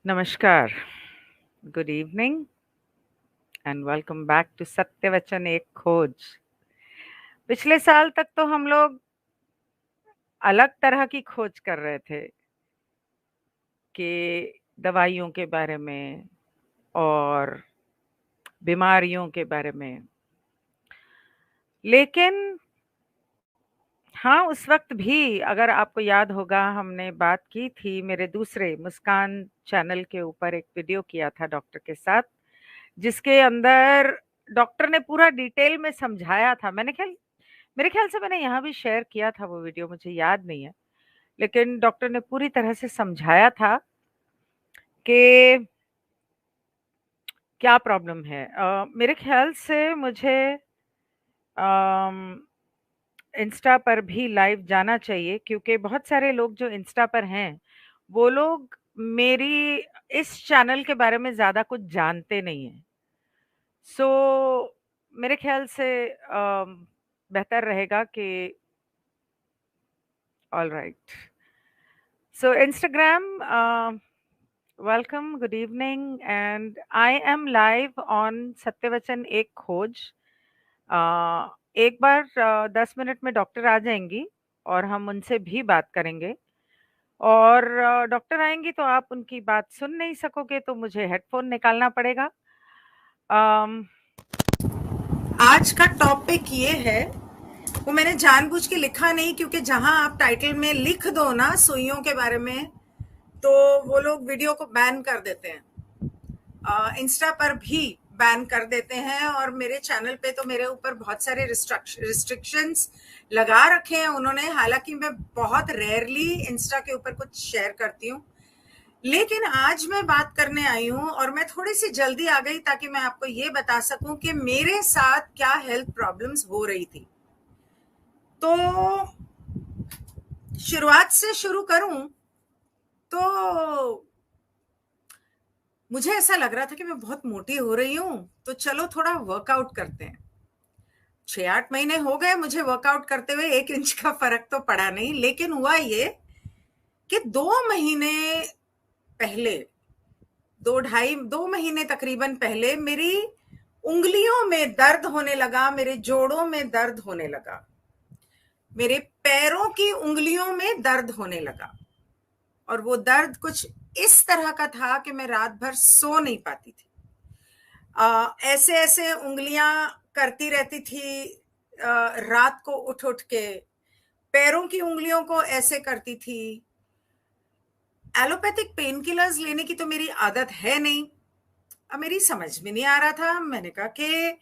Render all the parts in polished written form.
नमस्कार, good evening and welcome back to Satya Vachan एक खोज। पिछले साल तक तो हम लोग अलग तरह की खोज कर रहे थे कि दवाइयों के बारे में और बीमारियों के बारे में। लेकिन हाँ, उस वक्त भी अगर आपको याद होगा हमने बात की थी मेरे दूसरे मुस्कान चैनल के ऊपर एक वीडियो किया था डॉक्टर के साथ, जिसके अंदर डॉक्टर ने पूरा डिटेल में समझाया था। मेरे ख्याल से मैंने यहाँ भी शेयर किया था वो वीडियो, मुझे याद नहीं है। लेकिन डॉक्टर ने पूरी तरह से समझाया था कि क्या प्रॉब्लम है। मेरे ख्याल से मुझे इंस्टा पर भी लाइव जाना चाहिए, क्योंकि बहुत सारे लोग जो इंस्टा पर हैं वो लोग मेरी इस चैनल के बारे में ज़्यादा कुछ जानते नहीं हैं। सो मेरे ख्याल से बेहतर रहेगा कि all right. So Instagram, welcome, good evening, and I am live on सत्यवचन एक खोज। एक बार 10 मिनट में डॉक्टर आ जाएंगी और हम उनसे भी बात करेंगे। और डॉक्टर आएंगी तो आप उनकी बात सुन नहीं सकोगे, तो मुझे हेडफोन निकालना पड़ेगा। अम, आज का टॉपिक ये है, वो मैंने जानबूझ के लिखा नहीं, क्योंकि जहां आप टाइटल में लिख दो ना सुइयों के बारे में, तो वो लोग वीडियो को बैन कर देते हैं। इंस्टा पर भी बैन कर देते हैं, और मेरे चैनल पे तो मेरे ऊपर बहुत सारे रिस्ट्रिक्शंस लगा रखे हैं उन्होंने। हालांकि मैं बहुत रेयरली इंस्टा के ऊपर कुछ शेयर करती हूँ, लेकिन आज मैं बात करने आई हूँ और मैं थोड़ी सी जल्दी आ गई ताकि मैं आपको ये बता सकूं कि मेरे साथ क्या हेल्थ प्रॉब्लम्स हो रही थी। तो शुरुआत से शुरू करूं तो मुझे ऐसा लग रहा था कि मैं बहुत मोटी हो रही हूं, तो चलो थोड़ा वर्कआउट करते हैं। 6-8 महीने हो गए मुझे वर्कआउट करते हुए, 1 इंच का फर्क तो पड़ा नहीं। लेकिन हुआ ये कि 2 महीने पहले, 2 महीने तकरीबन पहले, मेरी उंगलियों में दर्द होने लगा, मेरे जोड़ों में दर्द होने लगा, मेरे पैरों की उंगलियों में दर्द होने लगा। और वो दर्द कुछ इस तरह का था कि मैं रात भर सो नहीं पाती थी। ऐसे ऐसे उंगलियां करती रहती थी, रात को उठ उठ के पैरों की उंगलियों को ऐसे करती थी। एलोपैथिक पेन किलर्स लेने की तो मेरी आदत है नहीं। अब मेरी समझ में नहीं आ रहा था। मैंने कहा कि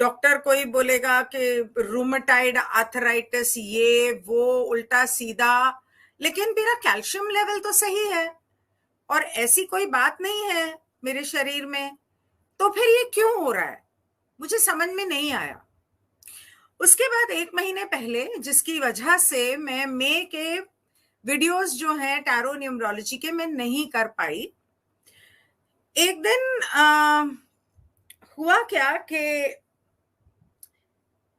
डॉक्टर कोई बोलेगा कि रूमेटाइड आर्थराइटिस, ये वो उल्टा सीधा, लेकिन मेरा कैल्शियम लेवल तो सही है और ऐसी कोई बात नहीं है मेरे शरीर में, तो फिर ये क्यों हो रहा है, मुझे समझ में नहीं आया। उसके बाद 1 महीने पहले, जिसकी वजह से मैं मई के वीडियोस जो हैं टैरो न्यूमरोलॉजी के, मैं नहीं कर पाई। एक दिन हुआ क्या कि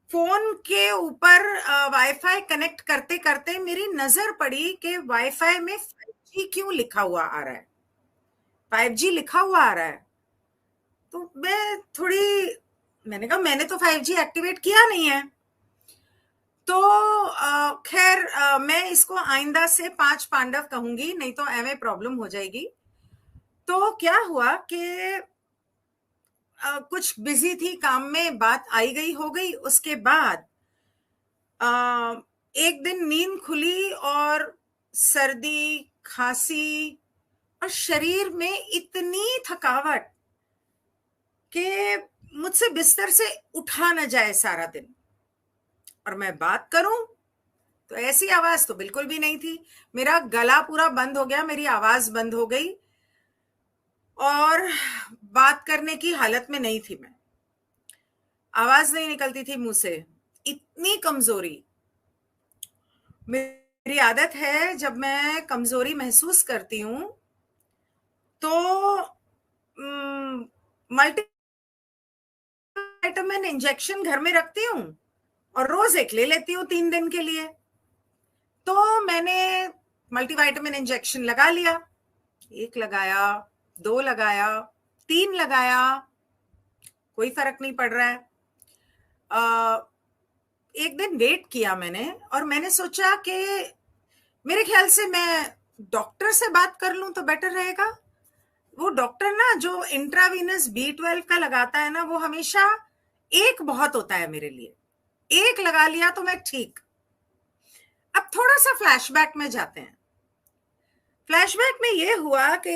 फोन के ऊपर वाईफाई कनेक्ट करते करते मेरी नजर पड़ी कि वाईफाई में 5G क्यों लिखा हुआ आ रहा है, 5G लिखा हुआ आ रहा है। तो मैंने कहा मैंने तो 5G एक्टिवेट किया नहीं है। तो खैर, मैं इसको आइंदा से 5 पांडव कहूंगी, नहीं तो एवं प्रॉब्लम हो जाएगी। तो क्या हुआ कि कुछ बिजी थी काम में, बात आई गई हो गई। उसके बाद एक दिन नींद खुली और सर्दी, खांसी और शरीर में इतनी थकावट कि मुझसे बिस्तर से उठा न जाए सारा दिन। और मैं बात करूं तो ऐसी आवाज तो बिल्कुल भी नहीं थी। मेरा गला पूरा बंद हो गया, मेरी आवाज बंद हो गई और बात करने की हालत में नहीं थी मैं। आवाज नहीं निकलती थी मुंह से, इतनी कमजोरी। मेरी आदत है, जब मैं कमजोरी महसूस करती हूं तो मल्टी विटामिन इंजेक्शन घर में रखती हूँ और रोज एक ले लेती हूँ 3 दिन के लिए। तो मैंने मल्टीविटामिन इंजेक्शन लगा लिया 1 लगाया, 2 लगाया, 3 लगाया, कोई फर्क नहीं पड़ रहा है। एक दिन वेट किया मैंने और मैंने सोचा कि मेरे ख्याल से मैं डॉक्टर से बात कर लूं तो बेटर रहेगा। वो डॉक्टर ना जो इंट्रावीनस B12 का लगाता है ना, वो हमेशा एक बहुत होता है मेरे लिए। एक लगा लिया तो मैं ठीक। अब थोड़ा सा फ्लैशबैक में जाते हैं। फ्लैशबैक में ये हुआ कि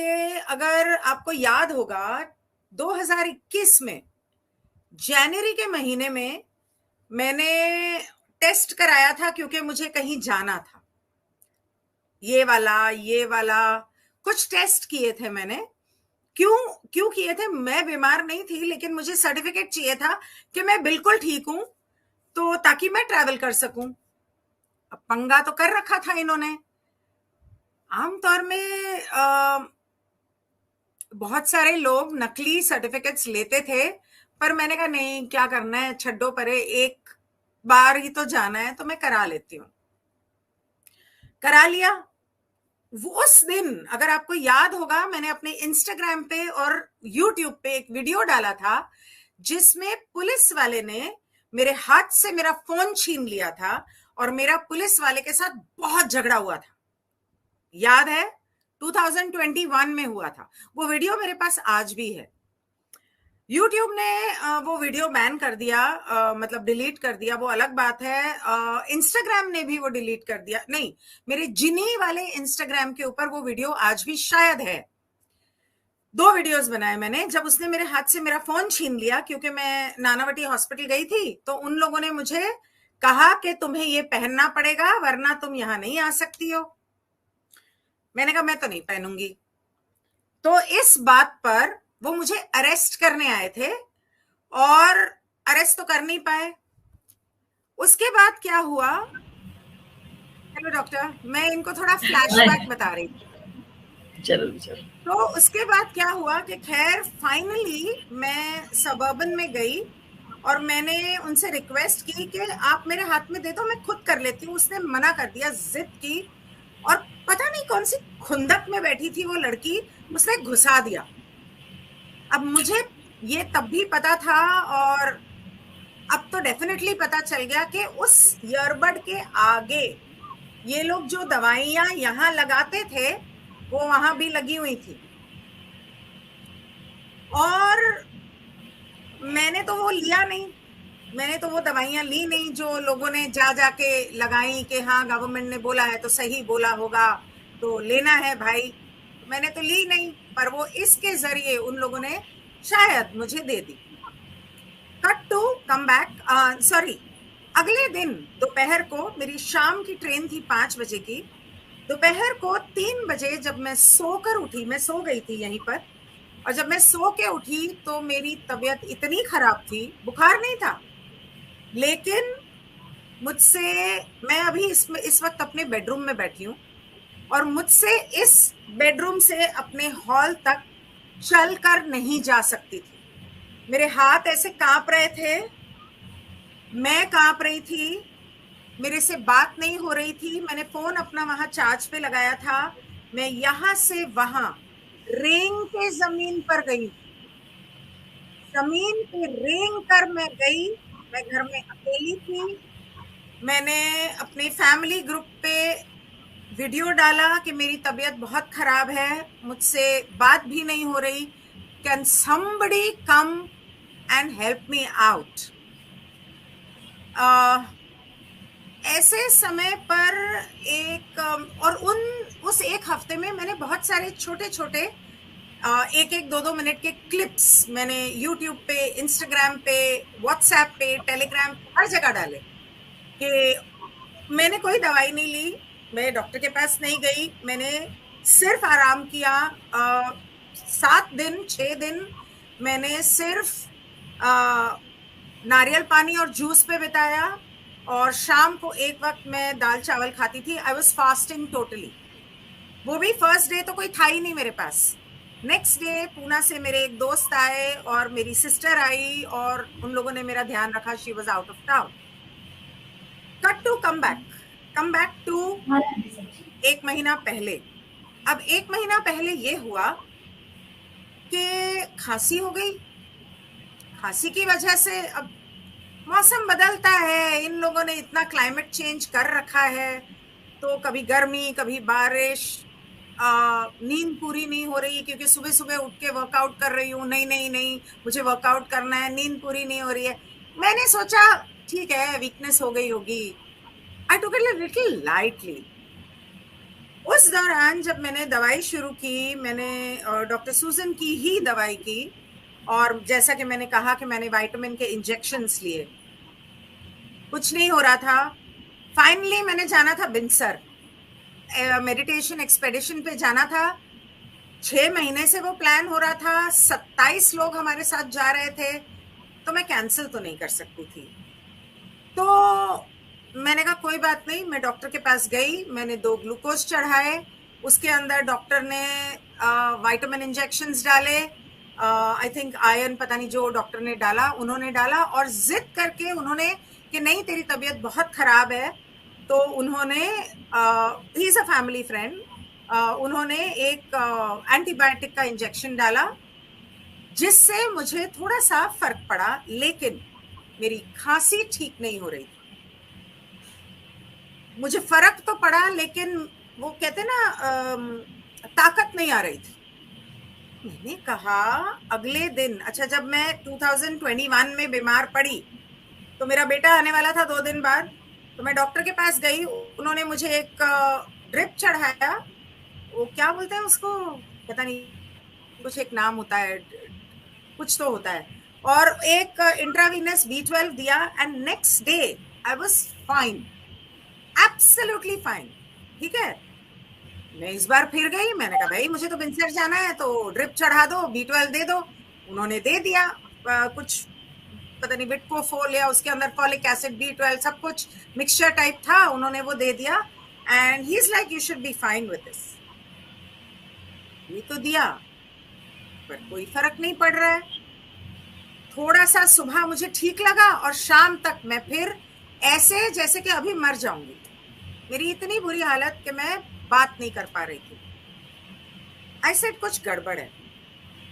अगर आपको याद होगा 2021 में जनवरी के महीने में मैंने टेस्ट कराया था क्योंकि मुझे कहीं जाना था। ये वाला कुछ टेस्ट किए थे मैंने। क्यों क्यों किए थे? मैं बीमार नहीं थी, लेकिन मुझे सर्टिफिकेट चाहिए था कि मैं बिल्कुल ठीक हूं, तो ताकि मैं ट्रैवल कर सकूं। अब पंगा तो कर रखा था इन्होंने। आमतौर में बहुत सारे लोग नकली सर्टिफिकेट्स लेते थे, पर मैंने कहा नहीं, क्या करना है, छड्डो परे, एक बार ही तो जाना है, तो मैं करा लेती हूँ। करा लिया। वो उस दिन अगर आपको याद होगा, मैंने अपने इंस्टाग्राम पे और यूट्यूब पे एक वीडियो डाला था जिसमें पुलिस वाले ने मेरे हाथ से मेरा फोन छीन लिया था और मेरा पुलिस वाले के साथ बहुत झगड़ा हुआ था। याद है? 2021 में हुआ था। वो वीडियो मेरे पास आज भी है। यूट्यूब ने वो वीडियो बैन कर दिया, मतलब डिलीट कर दिया, वो अलग बात है। इंस्टाग्राम ने भी वो डिलीट कर दिया। नहीं, मेरे जिनी वाले इंस्टाग्राम के ऊपर वो वीडियो आज भी शायद है। 2 वीडियोस बनाए मैंने। जब उसने मेरे हाथ से मेरा फोन छीन लिया, क्योंकि मैं नानावटी हॉस्पिटल गई थी, तो उन लोगों ने मुझे कहा कि तुम्हें ये पहनना पड़ेगा वरना तुम यहां नहीं आ सकती हो। मैंने कहा मैं तो नहीं पहनूंगी। तो इस बात पर वो मुझे अरेस्ट करने आए थे और अरेस्ट तो कर नहीं पाए। उसके बाद क्या हुआ? हेलो डॉक्टर, मैं इनको थोड़ा फ्लैशबैक बता रही थी। चलो चलो। तो उसके बाद क्या हुआ कि खैर फाइनली मैं सबर्बन में गई और मैंने उनसे रिक्वेस्ट की कि आप मेरे हाथ में दे दो, मैं खुद कर लेती हूँ। उसने मना कर दिया, जिद की, और पता नहीं कौन सी खुंदक में बैठी थी वो लड़की, उसने घुसा दिया। अब मुझे ये तब भी पता था और अब तो डेफिनेटली पता चल गया कि उस ईयरबड के आगे ये लोग जो दवाइयां यहां लगाते थे वो वहां भी लगी हुई थी। और मैंने तो वो लिया नहीं, मैंने तो वो दवाइयां ली नहीं जो लोगों ने जा जाके लगाई कि हाँ गवर्नमेंट ने बोला है तो सही बोला होगा, तो लेना है भाई। तो मैंने तो ली नहीं, पर वो इसके जरिए उन लोगों ने शायद मुझे दे दी। Cut to come back, sorry, अगले दिन दोपहर को मेरी शाम की ट्रेन थी 5 बजे की। दोपहर को 3 बजे जब मैं सोकर उठी, मैं सो गई थी यहीं पर, और जब मैं सो के उठी तो मेरी तबीयत इतनी खराब थी, बुखार नहीं था, लेकिन मुझसे, मैं अभी इस वक्त अपने बेडरूम में बैठी हूँ और मुझसे इस बेडरूम से अपने हॉल तक चलकर नहीं जा सकती थी। मेरे हाथ ऐसे कांप रहे थे, मैं कांप रही थी, मेरे से बात नहीं हो रही थी। मैंने फोन अपना वहां चार्ज पे लगाया था। मैं यहां से वहां रेंग के जमीन पर गई, जमीन पे रेंग कर मैं गई। मैं घर में अकेली थी। मैंने अपने फैमिली ग्रुप पे वीडियो डाला कि मेरी तबीयत बहुत खराब है, मुझसे बात भी नहीं हो रही, can somebody come and help me out. ऐसे समय पर और उस एक हफ्ते में मैंने बहुत सारे छोटे छोटे 1-1, 2-2 मिनट के क्लिप्स मैंने यूट्यूब पे, इंस्टाग्राम पे, व्हाट्सएप पे, टेलीग्राम पे, हर जगह डाले कि मैंने कोई दवाई नहीं ली, मैं डॉक्टर के पास नहीं गई, मैंने सिर्फ आराम किया। 7 दिन 6 दिन मैंने सिर्फ नारियल पानी और जूस पे बिताया, और शाम को एक वक्त मैं दाल चावल खाती थी। I was fasting totally. वो भी फर्स्ट डे तो कोई था ही नहीं मेरे पास। नेक्स्ट डे पूना से मेरे एक दोस्त आए और मेरी सिस्टर आई और उन लोगों ने मेरा ध्यान रखा। She was out of town. Cut to come back to 1 महीना पहले। अब 1 महीना पहले ये हुआ कि खांसी हो गई। खांसी की वजह से अब मौसम बदलता है, इन लोगों ने इतना क्लाइमेट चेंज कर रखा है, तो कभी गर्मी कभी बारिश, नींद पूरी नहीं हो रही क्योंकि सुबह सुबह उठ के वर्कआउट कर रही हूँ, नहीं नहीं नहीं मुझे वर्कआउट करना है, नींद पूरी नहीं हो रही है। मैंने सोचा ठीक है वीकनेस हो गई होगी, आई टुक इट लिटिल लाइटली। उस दौरान जब मैंने दवाई शुरू की, मैंने डॉक्टर सूजन की ही दवाई की, और जैसा कि मैंने कहा कि मैंने विटामिन के इंजेक्शंस लिए, कुछ नहीं हो रहा था। फाइनली मैंने जाना था बिनसर, मेडिटेशन एक्सपेडिशन पे जाना था। 6 महीने से वो प्लान हो रहा था, 27 लोग हमारे साथ जा रहे थे, तो मैं कैंसिल तो नहीं कर सकती थी। तो मैंने कहा कोई बात नहीं, मैं डॉक्टर के पास गई, मैंने 2 ग्लूकोज चढ़ाए, उसके अंदर डॉक्टर ने विटामिन इंजेक्शंस डाले, आई थिंक आयरन पता नहीं जो डॉक्टर ने डाला उन्होंने डाला, और जिद करके उन्होंने कि नहीं तेरी तबीयत बहुत खराब है, तो उन्होंने he is a family friend, उन्होंने एक एंटीबायोटिक का इंजेक्शन डाला, जिससे मुझे थोड़ा सा फर्क पड़ा, लेकिन मेरी खांसी ठीक नहीं हो रही थी। मुझे फर्क तो पड़ा, लेकिन वो कहते ना ताकत नहीं आ रही थी। मैंने कहा अगले दिन, अच्छा जब मैं 2021 में बीमार पड़ी तो मेरा बेटा आने वाला था 2 दिन बाद, तो मैं डॉक्टर के पास गई, उन्होंने मुझे एक ड्रिप चढ़ाया, वो क्या बोलते हैं उसको, पता नहीं, कुछ एक नाम होता है, कुछ तो होता है, और एक इंट्रावीनस B12 दिया, and next day I was fine, absolutely fine. ठीक है, मैं इस बार फिर गई, मैंने कहा भाई मुझे तो बिनसर जाना है, तो ड्रिप चढ़ा दो, B12 दे दो। उन्होंने दे दिया, कुछ पता नहीं बिटकोफोल या उसके अंदर फॉलिक एसिड B12 सब कुछ मिक्सचर टाइप था, उन्होंने वो दे दिया, and he is like you should be fine with this. ये तो दिया पर कोई फर्क नहीं पड़ रहा है। थोड़ा सा सुबह मुझे ठीक लगा और शाम तक मैं फिर ऐसे जैसे कि अभी मर जाऊंगी। मेरी इतनी बुरी हालत कि मैं बात नहीं कर पा रही थी। आई सेड कुछ गड़बड़ है।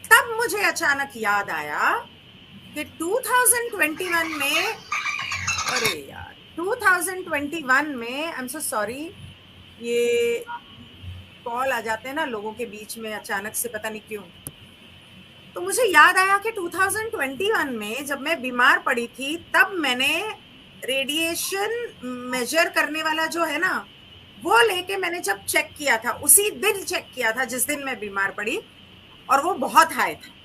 तब मुझे अचानक याद आया कि 2021 में, अरे यार 2021 में, आई एम सो सॉरी, ये कॉल आ जाते हैं ना लोगों के बीच में अचानक से, पता नहीं क्यों। तो मुझे याद आया कि 2021 में जब मैं बीमार पड़ी थी, तब मैंने रेडिएशन मेजर करने वाला जो है ना, वो लेके मैंने जब चेक किया था, उसी दिन चेक किया था जिस दिन मैं बीमार पड़ी, और वो बहुत हाई था।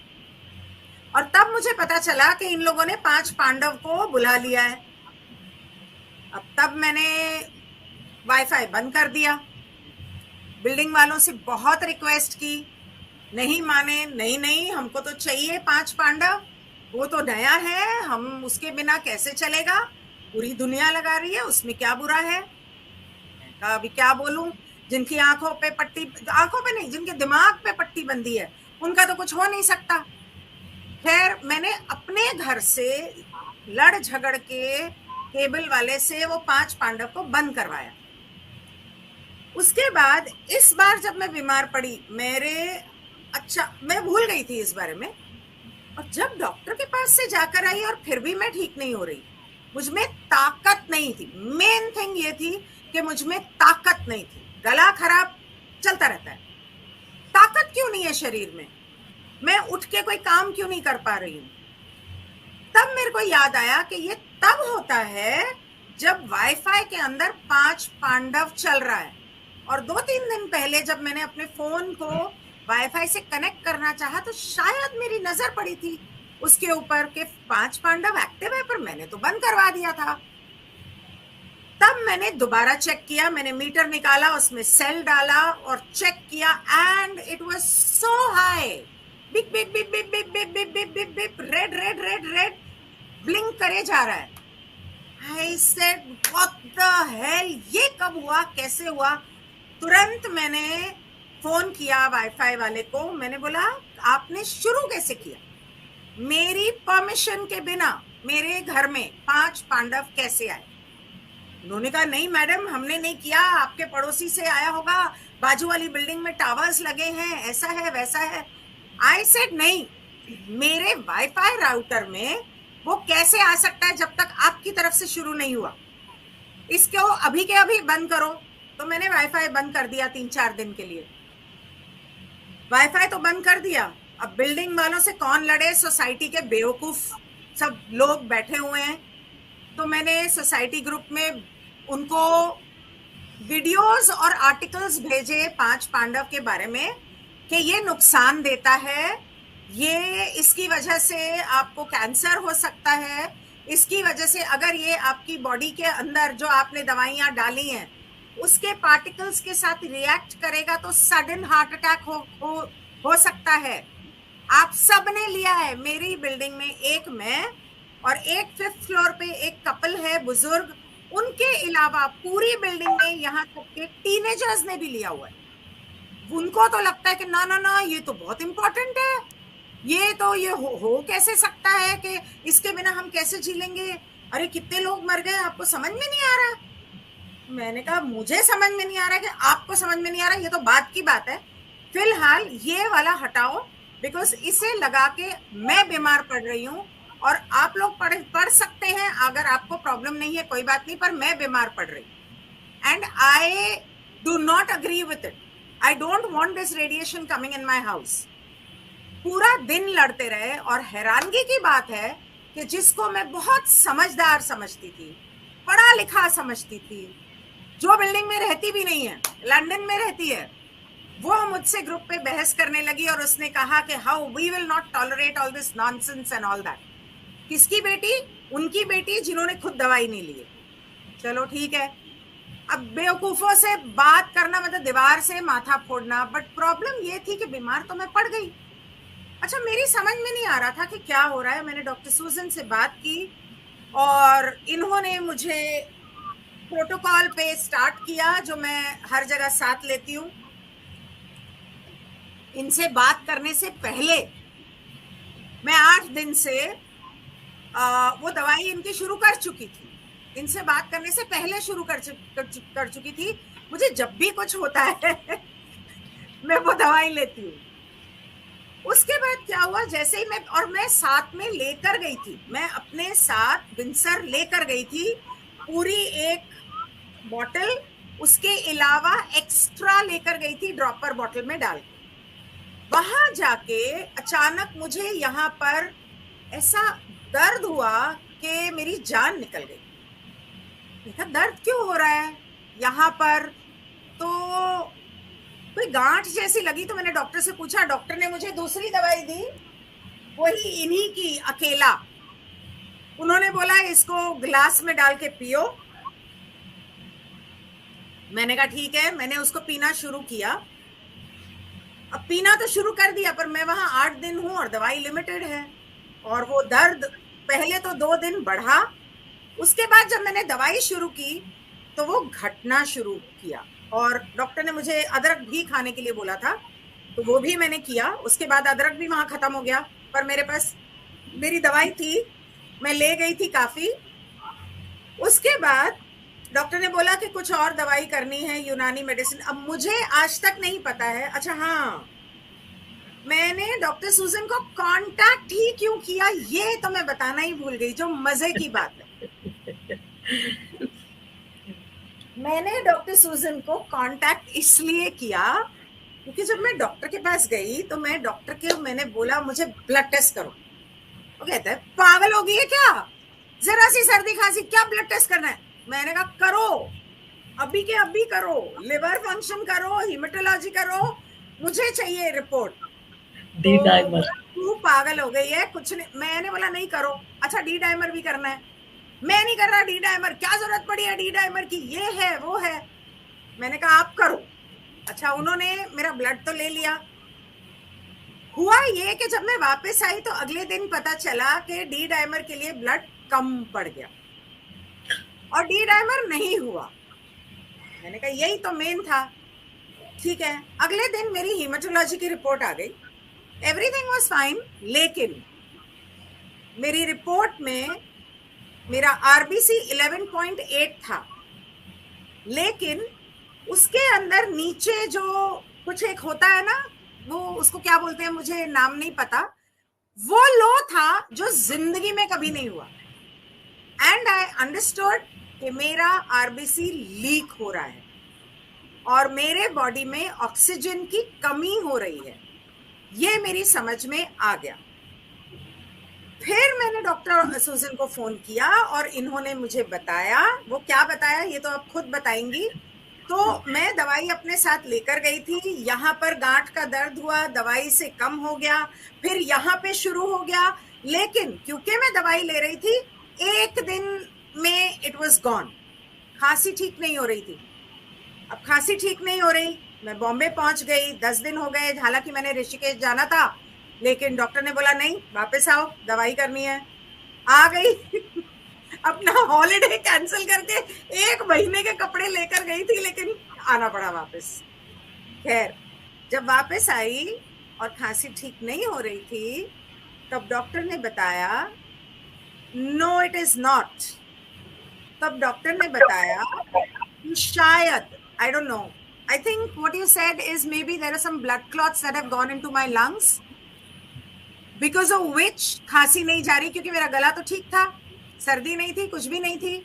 और तब मुझे पता चला कि इन लोगों ने 5 पांडव को बुला लिया है। अब तब मैंने वाईफाई बंद कर दिया, बिल्डिंग वालों से बहुत रिक्वेस्ट की, नहीं माने, नहीं नहीं हमको तो चाहिए 5 पांडव, वो तो नया है, हम उसके बिना कैसे चलेगा, पूरी दुनिया लगा रही है, उसमें क्या बुरा है। अभी क्या बोलूं, जिनकी आंखों पे पट्टी, आंखों पे नहीं, जिनके दिमाग पे पट्टी बंधी है, उनका तो कुछ हो नहीं सकता। खैर मैंने अपने घर से लड़ झगड़ के केबल वाले से वो 5 पांडव को बंद करवाया। उसके बाद इस बार जब मैं बीमार पड़ी, अच्छा मैं भूल गई थी इस बारे में, और जब डॉक्टर के पास से जाकर आई और फिर भी मैं ठीक नहीं हो रही, मुझ में ताकत नहीं थी। मेन थिंग ये थी कि मुझ में ताकत नहीं थी, गला खराब चलता रहता है, ताकत क्यों नहीं है शरीर में, मैं उठ के कोई काम क्यों नहीं कर पा रही हूँ। तब मेरे को याद आया कि ये तब होता है जब वाईफाई के अंदर 5 पांडव चल रहा है। और 2-3 दिन पहले जब मैंने अपने फोन को वाईफाई से कनेक्ट करना चाहा, तो शायद मेरी नजर पड़ी थी उसके ऊपर कि 5 पांडव एक्टिव है, पर मैंने तो बंद करवा दिया था। तब मैंने दोबारा चेक किया, मैंने मीटर निकाला, उसमें सेल डाला और चेक किया, and it was so high, beep beep beep beep beep beep beep beep beep beep, red red red red blink करे जा रहा है। I said what the hell, ये कब हुआ, कैसे हुआ। तुरंत मैंने फोन किया वाईफाई वाले को, मैंने बोला आपने शुरू कैसे किया, मेरी परमिशन के बिना मेरे घर में 5 पांडव कैसे आए। उन्होंने कहा नहीं मैडम हमने नहीं किया, आपके पड़ोसी से आया होगा, बाजू वाली बिल्डिंग में टावर्स लगे हैं, ऐसा है वैसा है। आई सेड नहीं, मेरे वाईफाई राउटर में वो कैसे आ सकता है जब तक आपकी तरफ से शुरू नहीं हुआ, इसको अभी के अभी बंद करो। तो मैंने वाईफाई बंद कर दिया 3-4 दिन के लिए। वाईफाई तो बंद कर दिया, अब बिल्डिंग वालों से कौन लड़े, सोसाइटी के बेवकूफ सब लोग बैठे हुए हैं। तो मैंने सोसाइटी ग्रुप में उनको वीडियोस और आर्टिकल्स भेजे 5 पांडव के बारे में कि ये नुकसान देता है, ये इसकी वजह से आपको कैंसर हो सकता है, इसकी वजह से अगर ये आपकी बॉडी के अंदर जो आपने दवाइयां डाली हैं उसके पार्टिकल्स के साथ रिएक्ट करेगा तो सडन हार्ट अटैक हो सकता है। आप सब ने लिया है। मेरी बिल्डिंग में एक मैं और एक 5th फ्लोर पे एक कपल है बुजुर्ग, उनके अलावा पूरी बिल्डिंग में यहाँ तक के टीनेजर्स ने भी लिया हुआ है। उनको तो लगता है कि ना ना ना ये तो बहुत इंपॉर्टेंट है, ये तो ये हो कैसे सकता है कि इसके बिना हम कैसे जी लेंगे, अरे कितने लोग मर गए, आपको समझ में नहीं आ रहा। मैंने कहा मुझे समझ में नहीं आ रहा कि आपको समझ में नहीं आ रहा, ये तो बात की बात है, फिलहाल ये वाला हटाओ, बिकॉज इसे लगा के मैं बीमार पड़ रही हूँ और आप लोग पढ़ सकते हैं, अगर आपको प्रॉब्लम नहीं है कोई बात नहीं, पर मैं बीमार पड़ रही हूँ and I do not agree with it. I don't want this radiation coming in my house. पूरा दिन लड़ते रहे और हैरानगी की बात है कि जिसको मैं बहुत समझदार समझती थी, पढ़ा लिखा समझती थी, जो बिल्डिंग में रहती भी नहीं है, लंदन में रहती है, वो मुझसे ग्रुप पे बहस करने लगी और उसने कहा कि how we will not tolerate all this nonsense and all that. किसकी बेटी? उनकी बेटी जिन्होंने खुद दवाई नहीं ली। चलो ठीक है, अब बेवकूफों से बात करना मतलब दीवार से माथा फोड़ना, बट प्रॉब्लम ये थी कि बीमार तो मैं पड़ गई। अच्छा, मेरी समझ में नहीं आ रहा था कि क्या हो रहा है। मैंने डॉक्टर सूजन से बात की और इन्होंने मुझे प्रोटोकॉल पे स्टार्ट किया जो मैं हर जगह साथ लेती हूँ। इनसे बात करने से पहले मैं 8 दिन से वो दवाई इनकी शुरू कर चुकी थी, इनसे बात करने से पहले शुरू कर चुकी थी। मुझे जब भी कुछ होता है मैं वो दवाई लेती हूँ। उसके बाद क्या हुआ, जैसे ही मैं साथ में लेकर गई थी, मैं अपने साथ विंसर लेकर गई थी पूरी एक बॉटल, उसके अलावा एक्स्ट्रा लेकर गई थी ड्रॉपर बॉटल में डाल के। वहां जाके अचानक मुझे यहाँ पर ऐसा दर्द हुआ कि मेरी जान निकल गई। देखा दर्द क्यों हो रहा है यहाँ पर, तो कोई गांठ जैसी लगी। तो मैंने डॉक्टर से पूछा, डॉक्टर ने मुझे दूसरी दवाई दी, वही इन्हीं की अकेला। उन्होंने बोला इसको ग्लास में डाल के पियो। मैंने कहा ठीक है, मैंने उसको पीना शुरू किया। अब पीना तो शुरू कर दिया, पर मैं वहां 8 दिन हूं और दवाई लिमिटेड है, और वो दर्द पहले तो 2 दिन बढ़ा, उसके बाद जब मैंने दवाई शुरू की तो वो घटना शुरू किया। और डॉक्टर ने मुझे अदरक भी खाने के लिए बोला था, तो वो भी मैंने किया। उसके बाद अदरक भी वहां खत्म हो गया, पर मेरे पास मेरी दवाई थी, मैं ले गई थी काफी। उसके बाद डॉक्टर ने बोला कि कुछ और दवाई करनी है, यूनानी मेडिसिन। अब मुझे आज तक नहीं पता है। अच्छा हाँ, मैंने डॉक्टर सूजन को कांटेक्ट ही क्यों किया ये तो मैं बताना ही भूल गई, जो मजे की बात है। मैंने डॉक्टर सूजन को कांटेक्ट इसलिए किया क्योंकि जब मैं डॉक्टर के पास गई तो मैंने बोला मुझे ब्लड टेस्ट करो। वो कहता है पागल हो गई है क्या, जरा सी सर्दी खांसी क्या ब्लड टेस्ट करना है। मैंने कहा करो, अभी के अभी करो, लिवर फंक्शन करो, हीमेटोलॉजी करो, मुझे चाहिए रिपोर्ट। D dimer. तू पागल हो गई है, कुछ नहीं। मैंने बोला नहीं करो। अच्छा डी डाइमर भी करना है। मैं नहीं कर रहा डी डाइमर, क्या जरूरत पड़ी है डी डाइमर की, ये है वो है। मैंने कहा आप करो। अच्छा, उन्होंने मेरा ब्लड तो ले लिया। हुआ ये कि जब मैं वापस आई तो अगले दिन पता चला कि डी डाइमर के लिए ब्लड कम पड़ गया और डी डाइमर नहीं हुआ। मैंने कहा यही तो मेन था। ठीक है, अगले दिन मेरी हीमेटोलॉजी की रिपोर्ट आ गई, एवरीथिंग वाज फाइन, लेकिन मेरी रिपोर्ट में मेरा आरबीसी 11.8 था, लेकिन उसके अंदर नीचे जो कुछ एक होता है ना, वो उसको क्या बोलते हैं, मुझे नाम नहीं पता, वो लो था जो जिंदगी में कभी नहीं हुआ। एंड आई अंडरस्टूड कि मेरा आरबीसी लीक हो रहा है और मेरे बॉडी में ऑक्सीजन की कमी हो रही है, ये मेरी समझ में आ गया। फिर मैंने डॉक्टर सुजन को फोन किया और इन्होंने मुझे बताया, वो क्या बताया ये तो आप खुद बताएंगी। तो मैं दवाई अपने साथ लेकर गई थी, यहाँ पर गांठ का दर्द हुआ, दवाई से कम हो गया, फिर यहाँ पे शुरू हो गया, लेकिन क्योंकि मैं दवाई ले रही थी, एक दिन में इट वाज गॉन। खांसी ठीक नहीं हो रही थी। अब खांसी ठीक नहीं हो रही, मैं बॉम्बे पहुंच गई, 10 दिन हो गए, हालांकि मैंने ऋषिकेश जाना था, लेकिन डॉक्टर ने बोला नहीं वापस आओ, दवाई करनी है। आ गई अपना हॉलिडे कैंसिल करके 1 महीने के कपड़े लेकर गई थी, लेकिन आना पड़ा वापस। खैर, जब वापस आई और खांसी ठीक नहीं हो रही थी, तब डॉक्टर ने बताया नो इट इज नॉट। तब डॉक्टर ने बताया कि शायद, I don't know, I think what you said is maybe there are some blood clots that have gone into my lungs because of which खांसी नहीं जा रही, क्योंकि मेरा गला तो ठीक था, सर्दी नहीं थी, कुछ भी नहीं थी।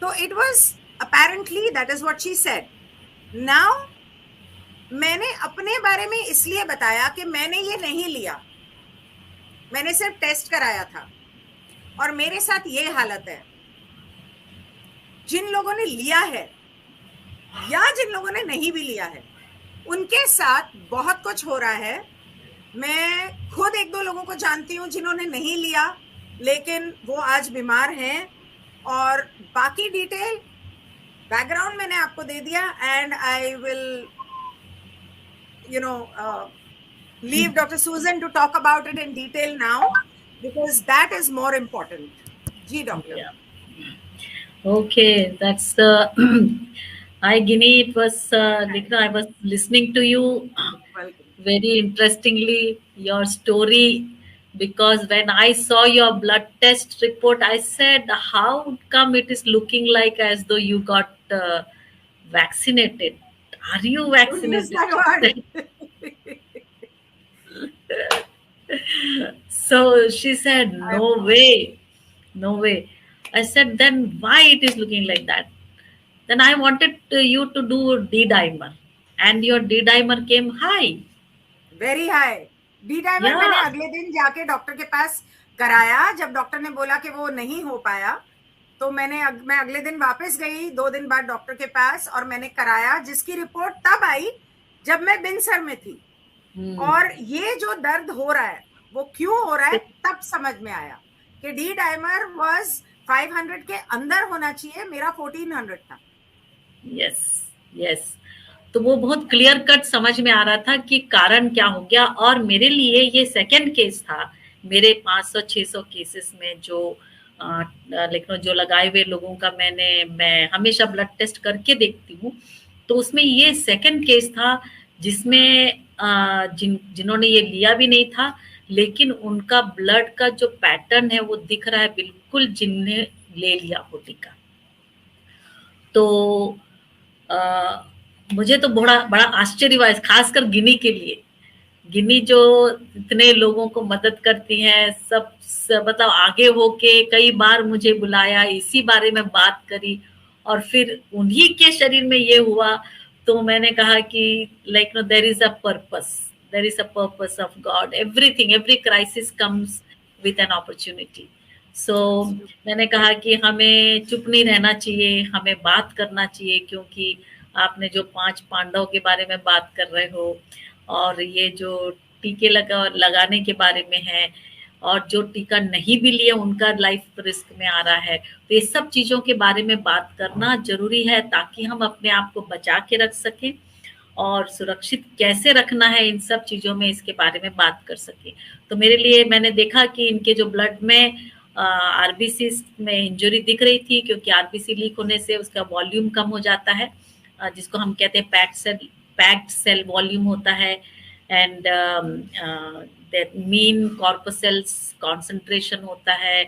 तो it was apparently that is what she said. Now मैंने अपने बारे में इसलिए बताया कि मैंने ये नहीं लिया, मैंने सिर्फ टेस्ट कराया था और मेरे साथ ये हालत है। जिन लोगों ने लिया है या जिन लोगों ने नहीं भी लिया है, उनके साथ बहुत कुछ हो रहा है। मैं खुद 1-2 लोगों को जानती हूँ जिन्होंने नहीं लिया, लेकिन वो आज बीमार हैं। और बाकी डिटेल बैकग्राउंड मैंने आपको दे दिया, and I will leave Dr. Susan to talk about it in detail now, because that is more important. Ji, doctor. Yeah. Okay, that's hi Ginny. It was I was listening to you Welcome. very interestingly your story, because when I saw your blood test report, I said, how come it is looking like as though you got vaccinated? Are you Don't use vaccinated? that word. So she said, no way, no way. I said, then why it is looking like that? Then I wanted you to do D-dimer, and your D-dimer came high. Very high. D dimer मैंने अगले दिन जाके doctor के पास कराया। जब doctor ने बोला कि वो नहीं हो पाया, तो मैं अगले दिन वापस गई 2 दिन बाद डॉक्टर के पास और मैंने कराया, जिसकी रिपोर्ट तब आई जब मैं बिनसर में थी। और ये जो दर्द हो रहा है वो क्यों हो रहा है, तब समझ में आया कि डी डाइमर वाज 500 के अंदर होना चाहिए, मेरा 1400 था। यस यस, तो वो बहुत क्लियर कट समझ में आ रहा था कि कारण क्या हो गया। और मेरे लिए ये सेकंड केस था मेरे 500-600 केसेस में, जो लेकिन जो लगाए हुए लोगों का मैं हमेशा ब्लड टेस्ट करके देखती हूँ। तो उसमें ये सेकंड केस था जिसमें जिन्होंने ये लिया भी नहीं था, लेकिन उनका ब्लड का जो पैटर्न है वो दिख रहा है बिल्कुल जिन्हें ले लिया हो टीका। तो मुझे तो बड़ा आश्चर्य हुआ, खासकर गिनी के लिए। गिनी जो इतने लोगों को मदद करती हैं, सब मतलब आगे होके कई बार मुझे बुलाया, इसी बारे में बात करी, और फिर उन्हीं के शरीर में ये हुआ। तो मैंने कहा कि like no there is a purpose of God. Every crisis comes with an opportunity. So मैंने कहा कि हमें चुप नहीं रहना चाहिए, हमें बात करना चाहिए, क्योंकि आपने जो 5 पांडवों के बारे में बात कर रहे हो, और ये जो टीके लगाने के बारे में है, और जो टीका नहीं भी लिया उनका लाइफ रिस्क में आ रहा है, तो ये सब चीज़ों के बारे में बात करना जरूरी है, ताकि हम अपने आप को बचा के रख सकें और सुरक्षित कैसे रखना है इन सब चीज़ों में, इसके बारे में बात कर सकें। तो मेरे लिए मैंने देखा कि इनके जो ब्लड में आरबीसी में इंजरी दिख रही थी, क्योंकि आरबीसी लीक होने से उसका वॉल्यूम कम हो जाता है, जिसको हम कहते हैं पैक्ड सेल वॉल्यूम होता है, and that mean corpuscles concentration होता है,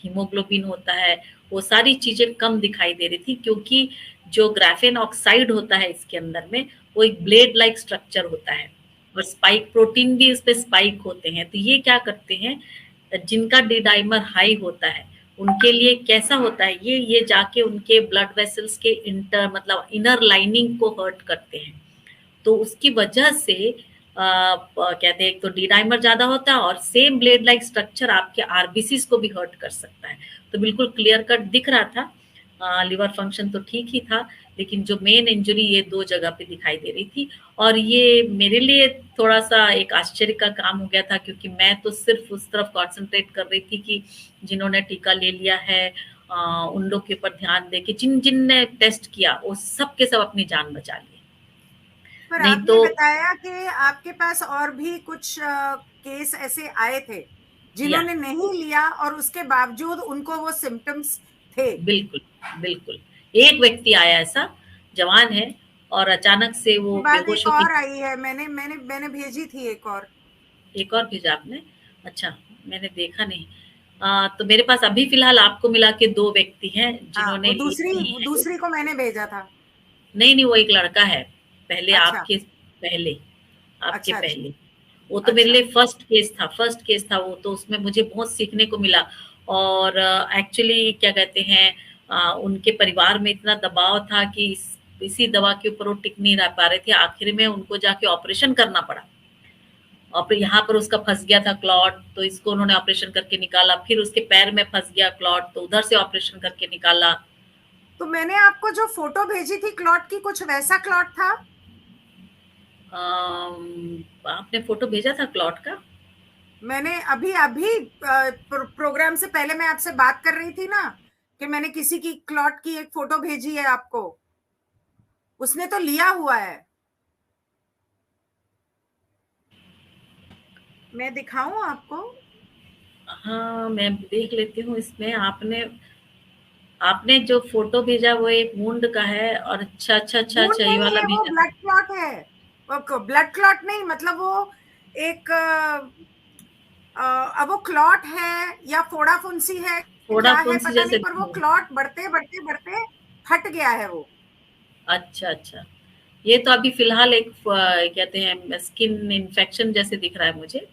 हीमोग्लोबिन होता है, वो सारी चीजें कम दिखाई दे रही थी, क्योंकि जो ग्राफेन ऑक्साइड होता है इसके अंदर में, वो एक ब्लेड लाइक स्ट्रक्चर होता है, और स्पाइक प्रोटीन भी उसपे स्पाइक होते हैं। तो ये क्या करते हैं, जिनका डी डाइमर हाई होता है उनके लिए कैसा होता है, ये जाके उनके ब्लड वेसल्स के इंटर मतलब इनर लाइनिंग को हर्ट करते हैं। तो उसकी वजह से कहते हैं एक तो डी डाइमर ज्यादा होता है, और सेम ब्लेड लाइक स्ट्रक्चर आपके आरबीसी को भी हर्ट कर सकता है। तो बिल्कुल क्लियर कट दिख रहा था, लिवर फंक्शन तो ठीक ही था, लेकिन जो मेन इंजरी ये 2 जगह पे दिखाई दे रही थी। और ये मेरे लिए थोड़ा सा एक आश्चर्य का काम हो गया था, क्योंकि मैं तो सिर्फ उस तरफ कॉन्सेंट्रेट कर रही थी कि जिन्होंने टीका ले लिया है उन लोग के ऊपर ध्यान दे के जिन ने टेस्ट किया वो सब के सब अपनी जान बचा लिए। पर नहीं आपने तो बताया कि आपके पास और भी कुछ केस ऐसे आए थे जिन्होंने नहीं लिया और उसके बावजूद उनको वो सिम्टम्स थे। बिल्कुल बिल्कुल, एक व्यक्ति आया ऐसा, जवान है, और अचानक से वो बात बेहोश एक होके और आई है, मैंने भेजी थी एक और भेजा आपने? अच्छा, मैंने देखा नहीं। तो मेरे पास अभी फिलहाल आपको मिला के 2 व्यक्ति हैं जिन्होंने वो ली है। दूसरी को मैंने भेजा था। नहीं, वो एक लड़का है, पहले अच्छा पहले आपके अच्छा पहले। वो तो मेरे अच्छा लिए फर्स्ट केस था वो, तो उसमें मुझे बहुत सीखने को मिला। और एक्चुअली क्या कहते हैं, उनके परिवार में इतना दबाव था कि इसी दवा के ऊपर वो टिक नहीं रह पा रहे थे, आखिर में उनको जाके ऑपरेशन करना पड़ा। और फिर यहाँ पर उसका फंस गया था क्लॉट, तो इसको उन्होंने ऑपरेशन करके निकाला। फिर उसके पैर में फंस गया क्लॉट, तो उधर से ऑपरेशन करके निकाला। तो मैंने आपको जो फोटो भेजी थी क्लॉट की, कुछ वैसा क्लॉट था? आपने फोटो भेजा था क्लॉट का? मैंने अभी अभी प्रोग्राम से पहले मैं आपसे बात कर रही थी ना, कि मैंने किसी की क्लॉट की एक फोटो भेजी है आपको, उसने तो लिया हुआ है। मैं दिखाऊं आपको? हाँ, मैं देख लेती हूँ इसमें। आपने जो फोटो भेजा वो एक वुंड का है, और अच्छा, ये नहीं वाला है, वो भेजा। ब्लड क्लॉट है। वो ब्लड क्लॉट नहीं, मतलब वो एक अब वो क्लॉट है या फोड़ा फुंसी है, थोड़ा क्या है फुंसी पता जैसे नहीं, पर वो क्लॉट बढ़ते बढ़ते बढ़ते फट गया है वो। अच्छा, ये तो अभी फिलहाल एक कहते हैं स्किन इन्फेक्शन जैसे दिख रहा है मुझे।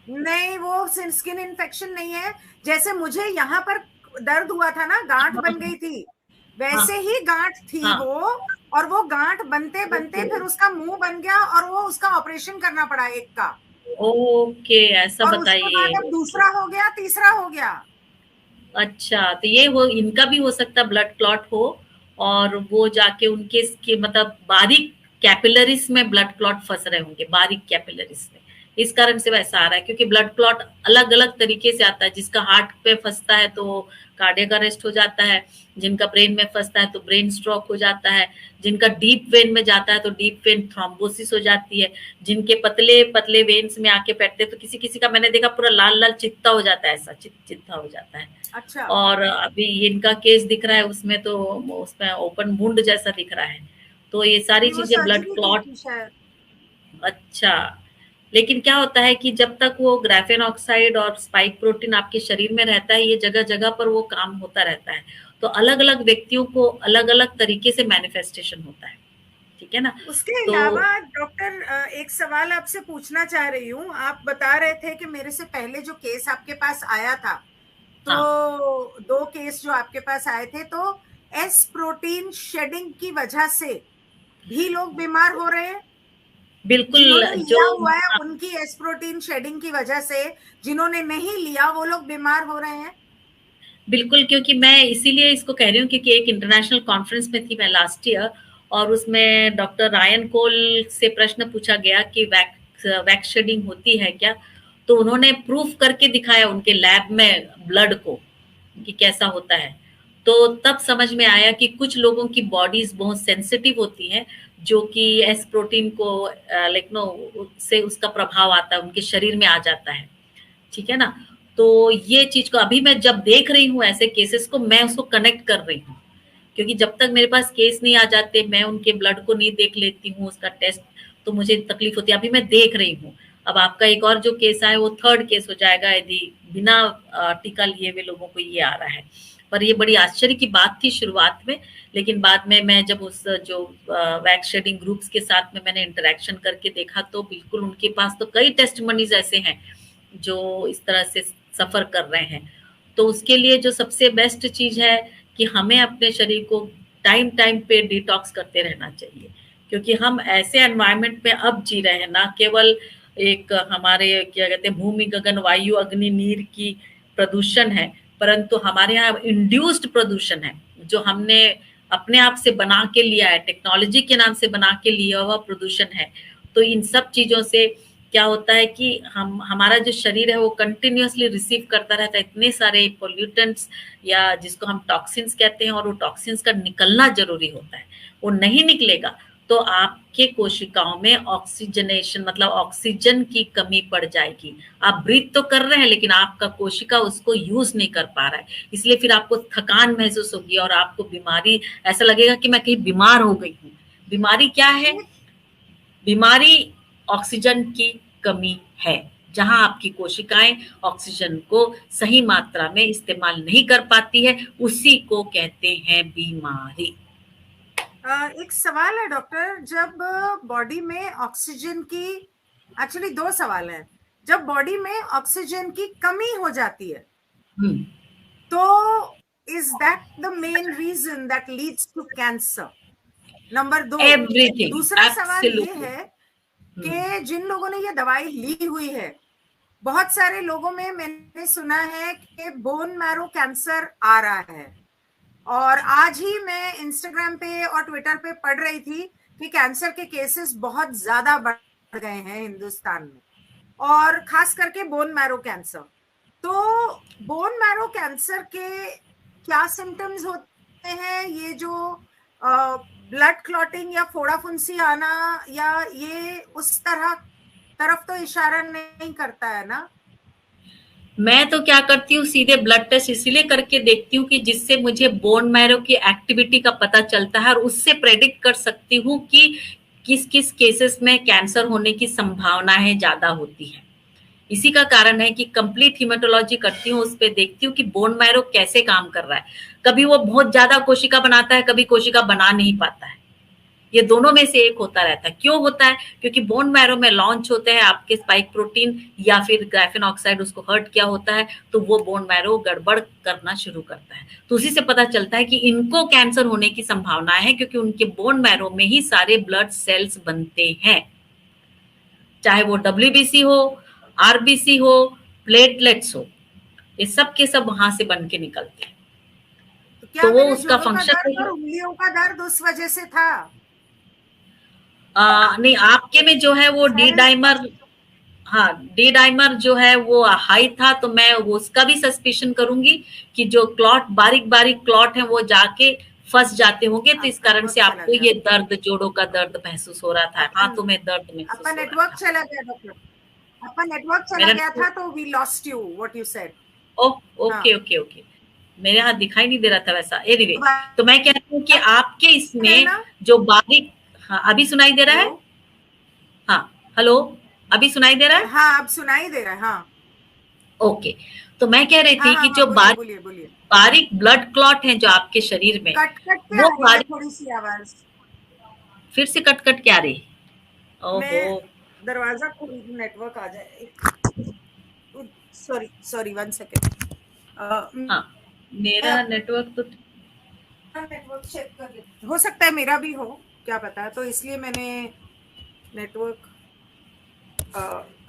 नहीं, वो स्किन इन्फेक्शन नहीं है। जैसे मुझे यहाँ पर दर्द हुआ था ना, गांठ हाँ बन गई थी, हाँ वैसे ही गांठ थी हाँ। वो। और वो गांठ बनते बनते फिर उसका मुंह बन गया, और वो उसका ऑपरेशन करना पड़ा एक का। ओके, ऐसा और उसके बाद बताइए। अब दूसरा हो गया, तीसरा हो गया। अच्छा, तो ये हो इनका भी हो सकता है ब्लड क्लॉट हो, और वो जाके उनके मतलब बारीक कैपिलरीज में ब्लड क्लॉट फंस रहे होंगे, बारीक कैपिलरीज में। इस कारण से वैसा आ रहा है, क्योंकि ब्लड क्लॉट अलग अलग तरीके से आता है। जिसका हार्ट पे फंसता है तो कार्डियक अरेस्ट हो जाता है, जिनका ब्रेन में फंसता है तो ब्रेन स्ट्रोक हो जाता है, जिनका डीप वेन में जाता है तो डीप वेन थ्रोम्बोसिस हो जाती है, जिनके पतले पतले वेन्स में आके बैठते हैं तो किसी किसी का मैंने देखा पूरा लाल लाल चित्ता हो जाता है, ऐसा चित्ता हो जाता है। अच्छा, और अभी इनका केस दिख रहा है उसमें, तो उसमें ओपन वुंड जैसा दिख रहा है। तो ये सारी नहीं वो चीजें ब्लड सर्जरी की क्लॉट। थी शायद। अच्छा, लेकिन क्या होता है कि जब तक वो ग्राफेन ऑक्साइड और स्पाइक प्रोटीन आपके शरीर में रहता है, ये जगह जगह पर वो काम होता रहता है। तो अलग अलग व्यक्तियों को अलग अलग तरीके से मैनिफेस्टेशन होता है, ठीक है ना? उसके तो अलावा डॉक्टर, एक सवाल आपसे पूछना चाह रही हूँ। आप बता रहे थे कि मेरे से पहले जो केस आपके पास आया था, हाँ, तो 2 केस जो आपके पास आए थे, तो एस प्रोटीन शेडिंग की वजह से भी लोग बीमार हो रहे हैं? बिल्कुल। जिन्होंने जो लिया हुआ है उनकी एस प्रोटीन शेडिंग की वजह से, जिन्होंने नहीं लिया वो लोग बीमार हो रहे हैं? बिल्कुल, क्योंकि मैं इसीलिए इसको कह रही हूँ, क्योंकि एक इंटरनेशनल कॉन्फ्रेंस में थी मैं लास्ट ईयर, और उसमें डॉक्टर रायन कोल से प्रश्न पूछा गया कि वैक्स शेडिंग होती है क्या? तो उन्होंने प्रूफ करके दिखाया उनके लैब में ब्लड को कि कैसा होता है। तो तब समझ में आया कि कुछ लोगों की बॉडीज बहुत सेंसिटिव होती हैं, जो कि एस प्रोटीन को लाइक नो से उसका प्रभाव आता है, उनके शरीर में आ जाता है, ठीक है ना? तो ये चीज को अभी मैं जब देख रही हूँ ऐसे केसेस को, मैं उसको कनेक्ट कर रही हूँ, क्योंकि जब तक मेरे पास केस नहीं आ जाते, मैं उनके ब्लड को नहीं देख लेती हूँ उसका टेस्ट, तो मुझे तकलीफ होती है। अभी मैं देख रही हूँ। अब आपका एक और जो केस आया वो 3rd केस हो जाएगा, यदि बिना टीका लिए हुए लोगों को ये आ रहा है। पर ये बड़ी आश्चर्य की बात थी शुरुआत में, लेकिन बाद में मैं जब उस जो वैक्स शेडिंग ग्रुप्स के साथ में मैंने इंटरेक्शन करके देखा तो बिल्कुल उनके पास तो कई टेस्टिमनीज ऐसे हैं जो इस तरह से सफर कर रहे हैं। तो उसके लिए जो सबसे बेस्ट चीज है कि हमें अपने शरीर को टाइम टाइम पे डिटॉक्स करते रहना चाहिए, क्योंकि हम ऐसे एनवायरनमेंट में अब जी रहे हैं, ना केवल एक हमारे क्या कहते हैं भूमि गगन वायु अग्नि नीर की प्रदूषण है, परंतु हमारे यहाँ इंड्यूस्ड प्रदूषण है जो हमने अपने आप से बना के लिया है, टेक्नोलॉजी के नाम से बना के लिया हुआ प्रदूषण है। तो इन सब चीजों से क्या होता है कि हमारा जो शरीर है वो कंटिन्यूअसली रिसीव करता रहता है इतने सारे पोल्यूटेंट्स या जिसको हम टॉक्सिन्स कहते हैं, और वो टॉक्सिन्स का निकलना जरूरी होता है। वो नहीं निकलेगा तो आपके कोशिकाओं में ऑक्सीजनेशन मतलब ऑक्सीजन की कमी पड़ जाएगी। आप ब्रीथ तो कर रहे हैं लेकिन आपका कोशिका उसको यूज नहीं कर पा रहा है, इसलिए फिर आपको थकान महसूस होगी और आपको बीमारी, ऐसा लगेगा कि मैं कहीं बीमार हो गई हूँ। बीमारी क्या है? बीमारी ऑक्सीजन की कमी है। जहां आपकी कोशिकाएं ऑक्सीजन को सही मात्रा में इस्तेमाल नहीं कर पाती है उसी को कहते हैं बीमारी। एक सवाल है डॉक्टर, जब बॉडी में ऑक्सीजन की, एक्चुअली दो सवाल हैं, जब बॉडी में ऑक्सीजन की कमी हो जाती है तो is that the main reason that leads to cancer? Number 2, everything. दूसरा सवाल ये है कि जिन लोगों ने ये दवाई ली हुई है, बहुत सारे लोगों में मैंने सुना है कि बोन मैरो कैंसर आ रहा है, और आज ही मैं इंस्टाग्राम पे और ट्विटर पे पढ़ रही थी कि कैंसर के केसेस बहुत ज्यादा बढ़ गए हैं हिंदुस्तान में, और खास करके बोन मैरो कैंसर। तो बोन मैरो कैंसर के क्या सिम्टम्स होते हैं? ये जो ब्लड क्लॉटिंग या फोड़ा फुंसी आना, या ये उस तरफ तो इशारा नहीं करता है ना? मैं तो क्या करती हूँ, सीधे ब्लड टेस्ट इसीलिए करके देखती हूँ कि जिससे मुझे बोन मैरो की एक्टिविटी का पता चलता है और उससे प्रेडिक्ट कर सकती हूँ कि किस किस केसेस में कैंसर होने की संभावनाएं ज्यादा होती है। इसी का कारण है कि कंप्लीट हीमेटोलॉजी करती हूँ, उस पर देखती हूँ कि बोन मैरो कैसे काम कर रहा है। कभी वो बहुत ज्यादा कोशिका बनाता है, कभी कोशिका बना नहीं पाता है, ये दोनों में से एक होता रहता है। क्यों होता है? क्योंकि बोन मैरो में लॉन्च होते हैं आपके स्पाइक प्रोटीन या फिर ग्राफेन ऑक्साइड, उसको हर्ट किया होता है तो वो बोन मैरो गड़बड़ करना शुरू करता है। तो उसी से पता चलता है कि इनको कैंसर होने की संभावना है, क्योंकि उनके बोन मैरो में ही सारे ब्लड सेल्स बनते हैं, चाहे वो WBC हो, RBC हो, प्लेटलेट्स हो, ये सब के सब वहां से बन के निकलते हैं। तो वो उसका फंक्शन, उंगलियों का दर्द उस वजह से था? नहीं, आपके में जो है वो डी डाइमर, हाँ डी डाइमर जो है वो हाई था, तो मैं उसका भी सस्पिशन करूंगी कि जो क्लॉट बारीक बारीक क्लॉट है वो जाके फंस जाते होंगे, तो इस कारण से आपको ये दर्द, जोड़ों का दर्द महसूस हो रहा था, हाथों में दर्द महसूस हो रहा था। नेटवर्क चला गया डॉक्टर, आपका नेटवर्क चला गया था, तो we lost you what you said. Okay okay okay, मेरे हाथ दिखाई नहीं दे रहा था वैसा। एनीवे, तो मैं कहती हूँ कि आपके इसमें जो बारीक, हाँ अभी सुनाई दे रहा है? हाँ हेलो, अभी सुनाई दे रहा है? हाँ अब सुनाई दे रहा है। हाँ ओके, तो मैं कह रही थी कि जो बारीक ब्लड क्लॉट है जो आपके शरीर में, वो बारीक, थोड़ी सी आवाज फिर से कट कट क्या रही? ओहो, दरवाजा खोल, नेटवर्क आ जाए। Sorry 1 second. हाँ मेरा नेटवर्क तो नेटवर्क चेक कर लेते, हो सकता है मेरा भी हो, क्या पता, तो इसलिए मैंने नेटवर्क,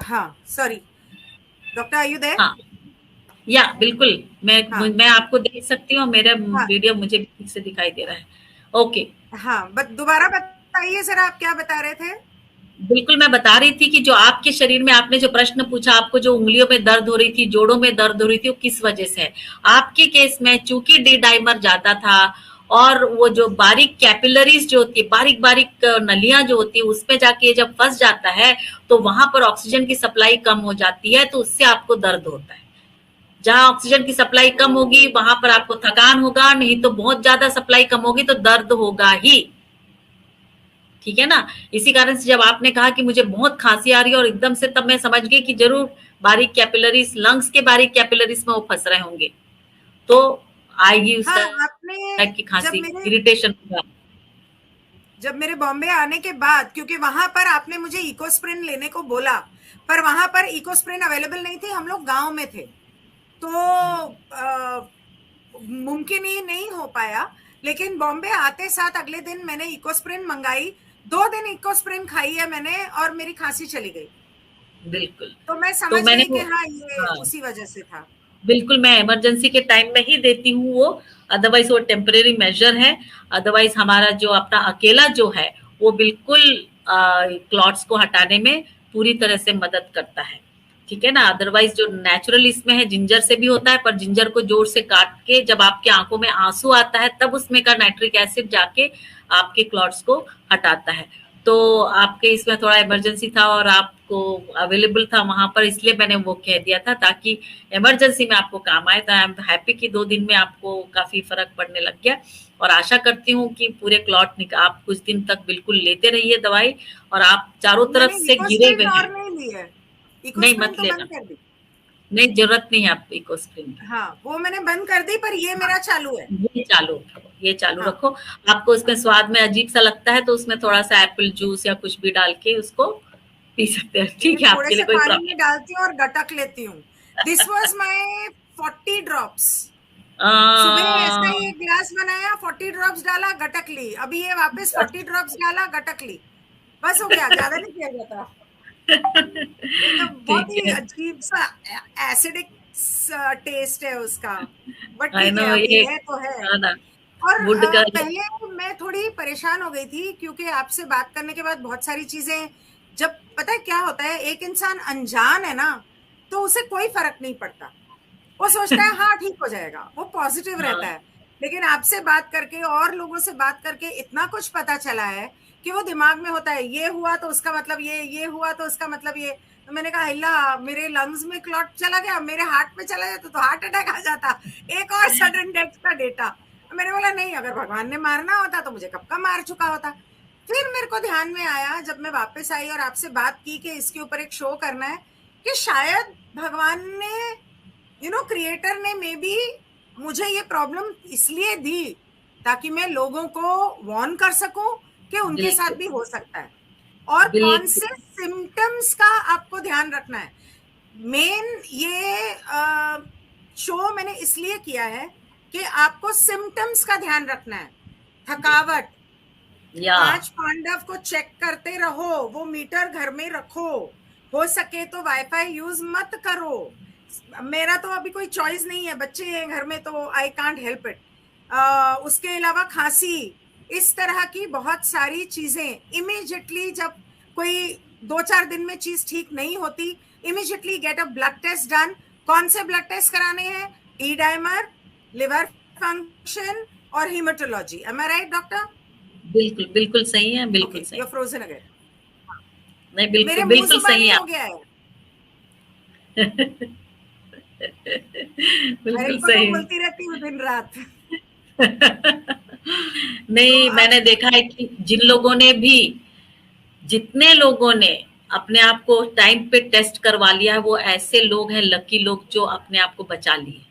हाँ sorry doctor, are you there? हाँ या बिल्कुल, मैं आपको देख सकती हूँ, मेरा वीडियो मुझे ठीक से दिखाई दे रहा है। ओके हाँ, दोबारा बताइए सर, आप क्या बता रहे थे? बिल्कुल, मैं बता रही थी कि जो आपके शरीर में, आपने जो प्रश्न पूछा, आपको जो उंगलियों में दर्द हो रही थी, जोड़ों में दर्द हो रही थी, वो किस वजह से है? आपके केस में चूंकि डी डाइमर ज्यादा था और वो जो बारीक कैपिलरीज जो होती है, बारीक बारीक नलियां जो होती है, उसमें जाके जब फंस जाता है तो वहां पर ऑक्सीजन की सप्लाई कम हो जाती है, तो उससे आपको दर्द होता है। जहां ऑक्सीजन की सप्लाई कम होगी वहां पर आपको थकान होगा, नहीं तो बहुत ज्यादा सप्लाई कम होगी तो दर्द होगा ही, ठीक है ना? इसी कारण से जब आपने कहा कि मुझे बहुत खांसी आ रही है और एकदम से, तब मैं समझ गई कि जरूर बारीक कैपिलरीज, लंग्स के बारीक कैपिलरीज में वो फंस रहे होंगे। तो आएगी, उस हाँ, टाइप की आपने खांसी, इरिटेशन होगा। जब मेरे बॉम्बे आने के बाद, क्योंकि वहां पर आपने मुझे इकोस्प्रिन लेने को बोला, पर वहां पर इकोस्प्रिन अवेलेबल नहीं थी, हम लोग गांव में थे, तो मुमकिन ही नहीं हो पाया। लेकिन बॉम्बे आते साथ अगले दिन मैंने इकोस्प्रिन मंगाई, 2 दिन इकोस्प्रिन खाई है मैंने और मेरी खांसी चली गई। बिल्कुल। तो मैं तो समझ मैंने गई कि वो, हाँ, ये हाँ, उसी वजह से था। बिल्कुल मैं इमरजेंसी के टाइम में ही देती हूँ वो, अदरवाइज वो टेम्परेरी मेजर है। अदरवाइज हमारा जो अपना अकेला जो है वो बिल्कुल क्लॉट्स को हटाने में पूरी तरह से मदद करता है, ठीक है ना। अदरवाइज जो नेचुरल इसमें है, जिंजर से भी होता है, पर जिंजर को जोर से काट के जब आपकी आंखों में आंसू आता है तब उसमें का नाइट्रिक एसिड जाके आपके क्लॉट्स को हटाता है। तो आपके इसमें थोड़ा इमरजेंसी था और आपको अवेलेबल था वहां पर, इसलिए मैंने वो कह दिया था ताकि इमरजेंसी में आपको काम आए। तो आई एम हैप्पी कि 2 दिन में आपको काफी फर्क पड़ने लग गया, और आशा करती हूँ कि पूरे क्लॉट आप कुछ दिन तक बिल्कुल लेते रहिए दवाई, और आप चारों तरफ मैंने से घिरे इकोस्प्रिन हुए और हैं। नहीं ली है, नहीं, इकोस्प्रिन मत तो बंद लेना, कर दी। नहीं जरूरत नहीं है आपको इकोस्प्रिन की। हाँ, वो मैंने बंद कर दी, पर ये मेरा चालू है। ये चालू रखो, ये चालू हाँ, रखो। आपको इसमें हाँ। स्वाद में अजीब सा लगता है तो उसमें थोड़ा सा एप्पल जूस या कुछ भी डाल के उसको पी सकते हैं, ये ठीक है, थोड़े आपके लिए से कोई पानी में प्रॉब्लम। डालती हूँ और गटक लेती हूँ। This was my 40 drops. सुबह ऐसा ही एक ग्लास बनाया, 40 ड्रॉप्स डाला, गटक ली। अभी ये वापस 40 ड्रॉप्स डाला, गटक ली। बस हो गया, ज्यादा नहीं किया जाता। एकदम बहुत ठीक ही है, अजीब सा एसिडिक टेस्ट है उसका, बट आई ठीक नो है, अभी ये, है तो है। ना, और वुड का। पहले मैं थोड़ी परेशान हो गई थी, क्योंकि आपसे बात करने के बाद बहुत सारी चीजें, जब पता है क्या होता है, एक इंसान अनजान है ना, तो उसे कोई फर्क नहीं पड़ता। वो सोचता है हाँ ठीक हो जाएगा, वो पॉजिटिव रहता हाँ, है। लेकिन आपसे बात करके और लोगों से बात करके इतना कुछ पता चला है कि वो दिमाग में होता है, ये हुआ तो उसका मतलब ये हुआ तो उसका मतलब ये। तो मैंने कहा हिला, मेरे लंग्स में क्लॉट चला गया, मेरे हार्ट में चला जाता तो हार्ट अटैक आ जाता, एक और सडन डेथ का डेटा। मैंने बोला नहीं, अगर भगवान ने मारना होता तो मुझे कब का मार चुका होता। फिर मेरे को ध्यान में आया जब मैं वापस आई और आपसे बात की कि इसके ऊपर एक शो करना है, कि शायद भगवान ने, क्रिएटर ने मे बी मुझे ये प्रॉब्लम इसलिए दी ताकि मैं लोगों को वार्न कर सकूं कि उनके साथ बिल्कुल, भी हो सकता है, और कौन बिल्कुल, से सिम्टम्स का आपको ध्यान रखना है। मेन ये शो मैंने इसलिए किया है कि आपको सिम्टम्स का ध्यान रखना है। थकावट, या 5 पांडव को चेक करते रहो, वो मीटर घर में रखो, हो सके तो वाईफाई यूज मत करो। मेरा तो अभी कोई चॉइस नहीं है, बच्चे हैं घर में तो आई कांट हेल्प इट। उसके अलावा खांसी, इस तरह की बहुत सारी चीजें इमीडिएटली, जब कोई 2-4 दिन में चीज ठीक नहीं होती, immediately get a blood test done. कौन से ब्लड टेस्ट कराने हैं? डी डाइमर, लिवर फंक्शन और haematology. Am I right doctor? बिल्कुल, बिल्कुल सही है, बिल्कुल ओके, सही। You are frozen again. नहीं, मेरे बिल्कुल, मुंह बिल्कुल सही जुबानी है हो आप। गया है। अरे बिल्कुल को तो सही। बोलती रहती हूँ दिन रात। तो नहीं, अब मैंने देखा है कि जितने लोगों ने अपने आप को टाइम पे टेस्ट करवा लिया है, वो ऐसे लोग हैं, लकी लोग, जो अपने आप को बचा लिए।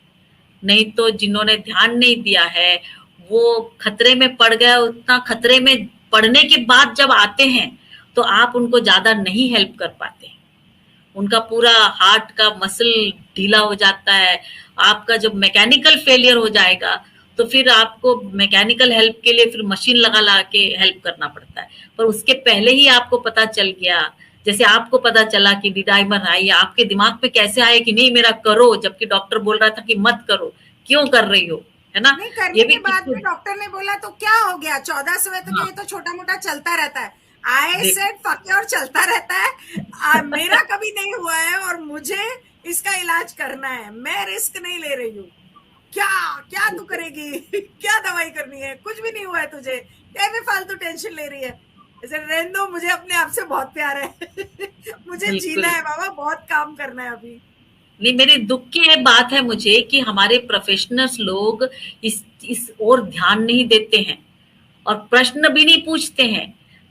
नहीं तो जिन्होंने ध्यान नहीं दिया है वो खतरे में पड़ गए। उतना खतरे में पड़ने के बाद जब आते हैं तो आप उनको ज्यादा नहीं हेल्प कर पाते। उनका पूरा हार्ट का मसल ढीला हो जाता है। आपका जब मैकेनिकल फेलियर हो जाएगा तो फिर आपको मैकेनिकल हेल्प के लिए फिर मशीन लगा ला के हेल्प करना पड़ता है। पर उसके पहले ही आपको पता चल गया, जैसे आपको पता चला कि डिडाइमर आई, आपके दिमाग में कैसे आया कि नहीं मेरा करो, जबकि डॉक्टर बोल रहा था कि मत करो, क्यों कर रही हो, है ना। नहीं करने ये भी के बाद में कितनी, डॉक्टर ने बोला तो क्या हो गया, 1400 है तो हाँ, ये तो छोटा मोटा चलता रहता है। आई देख, सेड फक, और चलता रहता है। मेरा कभी नहीं हुआ है और मुझे इसका इलाज करना है, मैं रिस्क नहीं ले रही हूँ। क्या क्या तू करेगी? क्या दवाई करनी है? कुछ भी नहीं हुआ है तुझे, क्या भी फालतू टेंशन ले रही है? ऐसे रहने दो, मुझे अपने आप से बहुत प्यार है। मुझे जीना बिल्कुल। है बाबा, बहुत काम करना है अभी। नहीं, मेरे दुख की ये बात है मुझे कि हमारे प्रोफेशनल्स लोग इस ओर ध्यान नहीं देते हैं और प्रश्न भी नहीं पूछते हैं।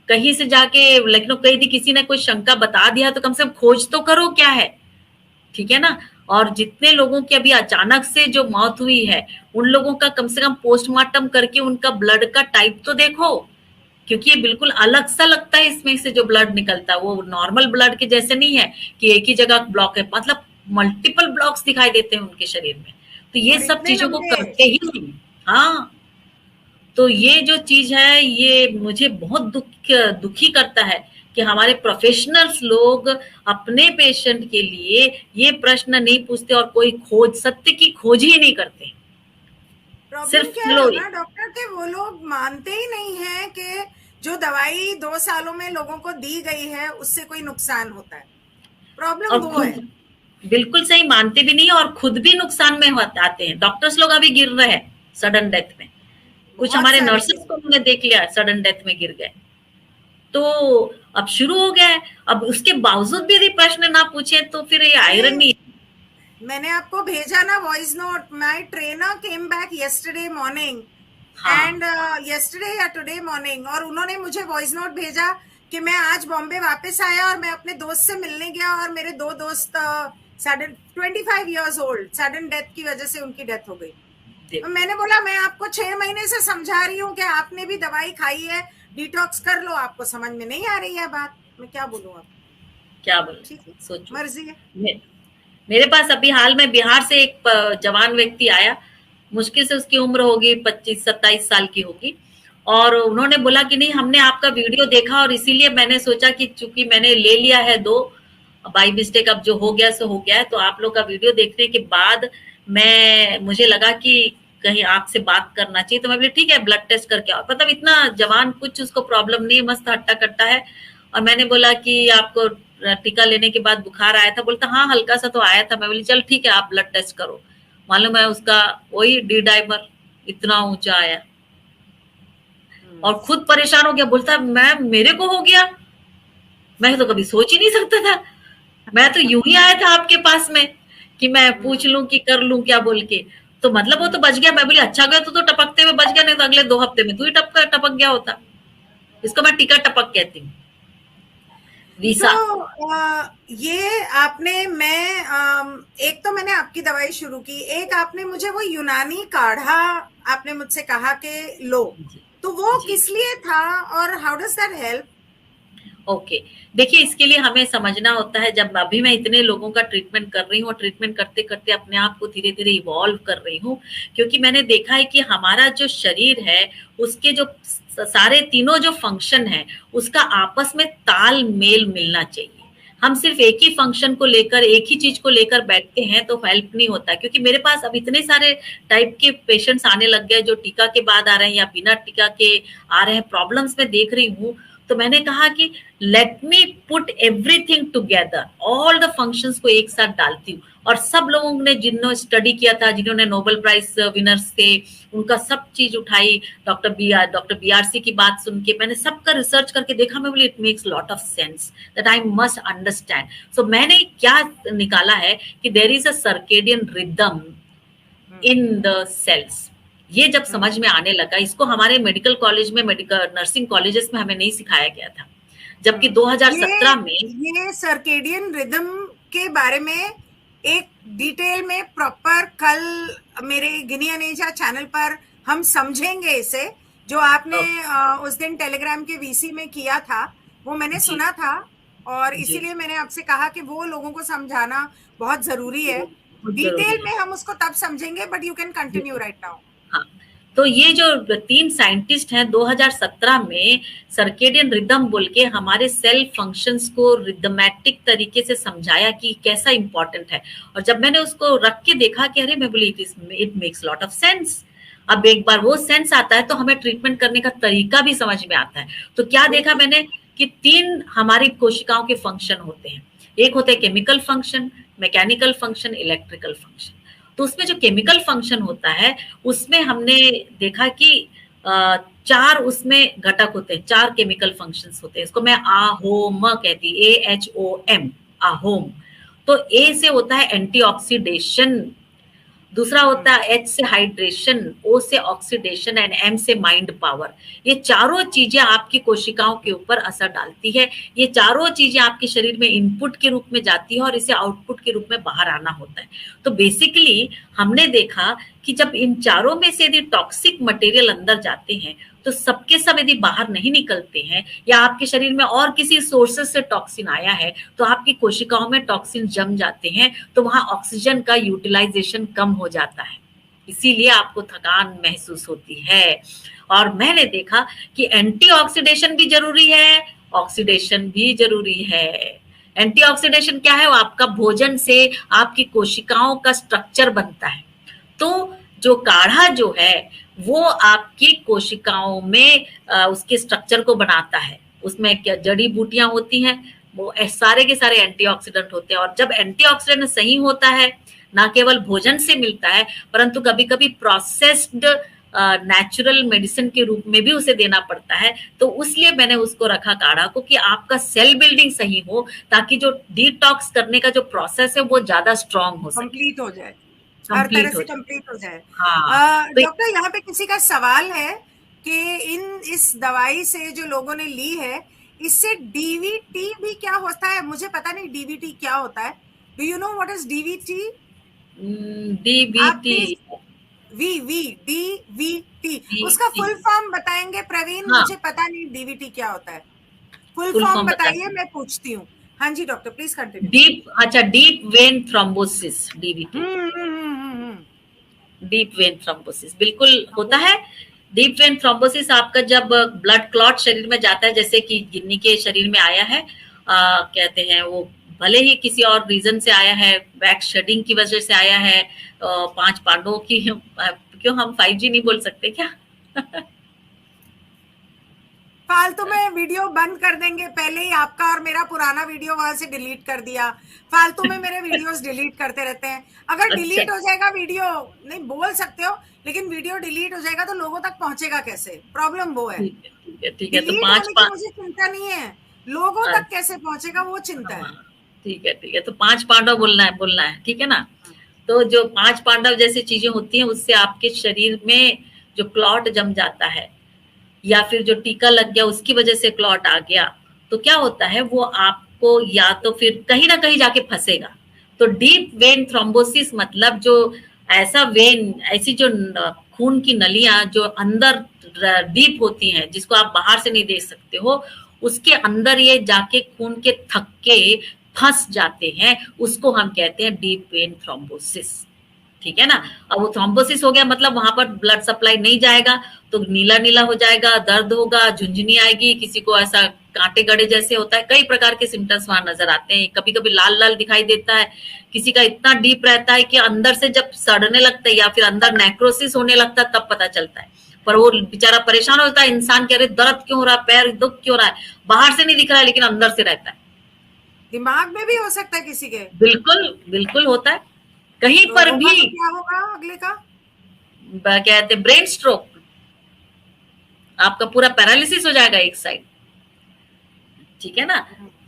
कहीं से जाके, लेकिन कहीं भी किसी ने कोई शंका बता दिया तो कम से कम खोज तो करो क्या है, ठीक है ना। और जितने लोगों की अभी अचानक से जो मौत हुई है, उन लोगों का कम से कम पोस्टमार्टम करके उनका ब्लड का टाइप तो देखो, क्योंकि ये बिल्कुल अलग सा लगता है। इसमें से जो ब्लड निकलता है वो नॉर्मल ब्लड के जैसे नहीं है कि एक ही जगह ब्लॉक है, मतलब मल्टीपल ब्लॉक्स दिखाई देते हैं उनके शरीर में। तो ये और सब इतने चीजों को लंबे। करके ही, हाँ, तो ये जो चीज है ये मुझे बहुत दुखी करता है कि हमारे प्रोफेशनल्स लोग अपने पेशेंट के लिए ये प्रश्न नहीं पूछते और कोई खोज, सत्य की खोज ही नहीं करते। प्रॉब्लम सिर्फ क्या लो, है ना डॉक्टर के, वो लोग मानते ही नहीं है कि जो दवाई 2 सालों में लोगों को दी गई है उससे कोई नुकसान होता है। प्रॉब्लम और वो है। खुद बिल्कुल सही मानते भी नहीं और खुद भी नुकसान में आते हैं। डॉक्टर्स लोग अभी गिर रहे हैं सडन डेथ में, कुछ बहुत हमारे सारे नर्सेस केस। को हमने देख लिया सडन डेथ में गिर गए। तो अब शुरू हो गया है, अब उसके बावजूद भी यदि प्रश्न ना पूछे तो फिर ये अरे आयरनी। मैंने आपको भेजा ना voice note, my trainer came back yesterday morning हाँ, एंड यस्टरडे या टुडे मॉर्निंग, और उन्होंने मुझे वॉइस नोट भेजा कि मैं आज बॉम्बे वापस आया और मैं अपने दोस्त से मिलने गया और मेरे 2 दोस्त sudden 25 years old sudden death की वजह से उनकी डेथ हो गई। तो देखो मैंने बोला मैं आपको 6 महीने से समझा रही हूँ कि आपने भी दवाई खाई है, डिटॉक्स कर लो, आपको समझ में नहीं आ रही है बात, मैं क्या बोलूँ अब। क्या बोल, ठीक है, सोचो। मर्जी है। मेरे पास अभी हाल में बिहार से एक जवान व्यक्ति आया, मुश्किल से उसकी उम्र होगी 25-27 साल की होगी, और उन्होंने बोला कि नहीं हमने आपका वीडियो देखा और इसीलिए मैंने सोचा कि चूंकि मैंने ले लिया है दो, बाई मिस्टेक अब जो हो गया सो हो गया है, तो आप लोग का वीडियो देखने के बाद मुझे लगा कि कहीं आपसे बात करना चाहिए। तो मैं बोली ठीक है ब्लड टेस्ट करके आओ। मतलब इतना जवान, कुछ उसको प्रॉब्लम नहीं है, मस्त हट्टा कट्टा है। और मैंने बोला कि आपको टीका लेने के बाद बुखार आया था? बोलता हाँ हल्का सा तो आया था। मैं बोली चल ठीक है आप ब्लड टेस्ट करो। मालूम है उसका वही डी डाइमर इतना ऊंचा आया और खुद परेशान हो गया। बोलता मैम मेरे को हो गया, मैं तो कभी सोच ही नहीं सकता था, मैं तो यूं ही आया था आपके पास में कि मैं पूछ लूं कि कर लूं क्या बोल के। तो मतलब वो तो बच गया। मैं बोली अच्छा गया तो टपकते हुए बच गया, नहीं तो अगले 2 हफ्ते में तू ही टपक गया होता। इसको मैं टिका टपक कहती हूँ, वीसा। ये आपने, मैं एक तो मैंने आपकी दवाई शुरू की, एक आपने मुझे वो यूनानी काढ़ा आपने मुझसे कहा कि लो, जी, तो वो जी। किस लिए था और how does that help? Okay, देखिए इसके लिए हमें समझना होता है, जब अभी मैं इतने लोगों का ट्रीटमेंट कर रही हूँ और ट्रीटमेंट करते करते अपने आप को धीरे धीरे इवॉल्व कर रही हूँ, क्योंकि मैंने देखा है कि हमारा जो शरीर है उसके जो सारे तीनों जो फंक्शन है उसका आपस में तालमेल मिलना चाहिए। हम सिर्फ एक ही फंक्शन को लेकर, एक ही चीज को लेकर बैठते हैं तो हेल्प नहीं होता। क्योंकि मेरे पास अब इतने सारे टाइप के पेशेंट्स आने लग गए जो टीका के बाद आ रहे हैं या बिना टीका के आ रहे हैं, प्रॉब्लम्स में देख रही हूँ। तो मैंने कहा कि let me put everything together, all the functions को एक साथ डालती हूँ। और सब लोगों ने जिन्होंने स्टडी किया था, जिन्होंने नोबेल प्राइज विनर्स थे, उनका सब चीज उठाई, डॉक्टर बीआरसी की बात सुन के मैंने सबका रिसर्च करके देखा। मैं बोली it makes lot of sense that I must understand. So मैंने क्या निकाला है कि there is a circadian rhythm in the cells. ये जब समझ में आने लगा, इसको हमारे मेडिकल कॉलेज में, मेडिकल नर्सिंग कॉलेजेस में हमें नहीं सिखाया गया था, जबकि 2017 में। ये सर्केडियन रिदम के बारे में एक डिटेल में प्रॉपर कल मेरे गिनी अनेजा चैनल पर हम समझेंगे इसे, जो आपने उस दिन टेलीग्राम के वीसी में किया था वो मैंने जी, सुना था, और जी, इसीलिए मैंने आपसे कहा कि वो लोगों को समझाना बहुत जरूरी है। बहुत जरूरी डिटेल है। में हम उसको तब समझेंगे, but you can continue right now. हाँ, तो ये जो 3 साइंटिस्ट हैं 2017 में सर्केडियन रिदम बोल के हमारे सेल फंक्शंस को रिदमेटिक तरीके से समझाया कि कैसा इंपॉर्टेंट है। और जब मैंने उसको रख के देखा कि अरे मैं बोली it makes lot of sense. अब एक बार वो सेंस आता है तो हमें ट्रीटमेंट करने का तरीका भी समझ में आता है। तो क्या देखा मैंने कि 3 हमारी कोशिकाओं के फंक्शन होते हैं। एक होते हैं chemical function, mechanical function, electrical function. तो उसमें जो केमिकल फंक्शन होता है उसमें हमने देखा कि 4 उसमें घटक होते हैं, 4 केमिकल फंक्शंस होते हैं। इसको मैं आहोम कहती, AHOM, आहोम। तो ए से होता है एंटीऑक्सीडेशन, दूसरा होता है एच से हाइड्रेशन, ओ से ऑक्सीडेशन एंड एम से माइंड पावर। ये चारों चीजें आपकी कोशिकाओं के ऊपर असर डालती है। ये चारों चीजें आपके शरीर में इनपुट के रूप में जाती है और इसे आउटपुट के रूप में बाहर आना होता है। तो बेसिकली हमने देखा कि जब इन चारों में से यदि टॉक्सिक मटेरियल अंदर जाते हैं तो सबके सब यदि बाहर नहीं निकलते हैं या आपके शरीर में और किसी सोर्सेस से टॉक्सिन आया है तो आपकी कोशिकाओं में टॉक्सिन जम जाते हैं, तो वहां ऑक्सीजन का यूटिलाइजेशन कम हो जाता है, इसीलिए आपको थकान महसूस होती है। और मैंने देखा कि एंटीऑक्सीडेशन भी जरूरी है, ऑक्सीडेशन भी जरूरी है। एंटीऑक्सीडेशन क्या है? वो आपका भोजन से आपकी कोशिकाओं का स्ट्रक्चर बनता है। तो जो काढ़ा जो है वो आपकी कोशिकाओं में उसके स्ट्रक्चर को बनाता है। उसमें क्या जड़ी बूटियां होती हैं, वो सारे के सारे एंटीऑक्सीडेंट होते हैं। और जब एंटीऑक्सीडेंट सही होता है, ना केवल भोजन से मिलता है परंतु कभी कभी प्रोसेस्ड नेचुरल मेडिसिन के रूप में भी उसे देना पड़ता है। तो इसलिए मैंने उसको रखा काढ़ा को कि आपका सेल बिल्डिंग सही हो, ताकि जो डिटॉक्स करने का जो प्रोसेस है वो ज्यादा स्ट्रांग हो सके, कंप्लीट हो जाए, हर तरह से कंप्लीट हो जाए। हाँ। डॉक्टर, यहाँ पे किसी का सवाल है कि इस दवाई से जो लोगों ने ली है, इससे डीवीटी भी क्या होता है? मुझे पता नहीं डीवीटी क्या होता है। Do you know what is DVT? DBT, DVT उसका फुल फॉर्म बताएंगे प्रवीण? हाँ। मुझे पता नहीं डीवीटी क्या होता है, फुल फॉर्म बताइए, मैं पूछती हूँ। हाँ जी डॉक्टर, प्लीज कंटिन्यू। अच्छा, deep vein thrombosis, DVT, deep vein thrombosis बिल्कुल होता है। डीप वेन थ्रोम्बोसिस आपका जब ब्लड क्लॉट शरीर में जाता है, जैसे कि गिन्नी के शरीर में आया है, कहते हैं वो भले ही किसी और रीजन से आया है, बैक शेडिंग की वजह से आया है, 5 पांडवों की, क्यों हम 5G नहीं बोल सकते क्या? फालतू में वीडियो बंद कर देंगे, पहले ही आपका और मेरा पुराना वीडियो वहां से डिलीट कर दिया। फालतू में मेरे वीडियोस डिलीट करते रहते हैं। अगर डिलीट हो जाएगा वीडियो, नहीं बोल सकते हो, लेकिन वीडियो डिलीट हो जाएगा तो लोगों तक पहुंचेगा कैसे? प्रॉब्लम वो है। ठीक है, तो 5 मुझे चिंता नहीं है, लोगों तक कैसे पहुंचेगा वो चिंता है। ठीक है, तो 5 पांडव बोलना है, ठीक है ना? तो जो 5 पांडव जैसी चीजें होती हैं, उससे आपके शरीर में जो क्लॉट जम जाता है या फिर जो टीका लग गया उसकी वजह से क्लॉट आ गया, तो क्या होता है, वो आपको या तो फिर कहीं ना कहीं जाके फंसेगा। तो डीप वेन थ्रोम्बोसिस मतलब जो ऐसा वेन, ऐसी जो खून की नलियां जो अंदर डीप होती हैं, जिसको आप बाहर से नहीं देख सकते हो, उसके अंदर ये जाके खून के थक्के फंस जाते हैं, उसको हम कहते हैं डीप वेन थ्रोम्बोसिस, ठीक है ना? अब वो थ्रोम्बोसिस हो गया मतलब वहां पर ब्लड सप्लाई नहीं जाएगा, तो नीला नीला हो जाएगा, दर्द होगा, झुंझुनी आएगी, किसी को ऐसा कांटे गड़े जैसे होता है, कई प्रकार के सिम्टम्स वहां नजर आते हैं। कभी कभी लाल लाल दिखाई देता है, किसी का इतना डीप रहता है कि अंदर से जब सड़ने लगता है या फिर अंदर नेक्रोसिस होने लगता है तब पता चलता है। पर वो बेचारा परेशान होता है इंसान, कह रहे दर्द क्यों हो रहा है, पैर दुख क्यों रहा है, बाहर से नहीं दिख रहा है लेकिन अंदर से रहता है। दिमाग में भी हो सकता है किसी के? बिल्कुल होता है, कहीं पर भी। तो क्या होगा अगले का? कहते हैं ब्रेन स्ट्रोक, आपका पूरा पैरालिसिस हो जाएगा एक साइड, ठीक है ना?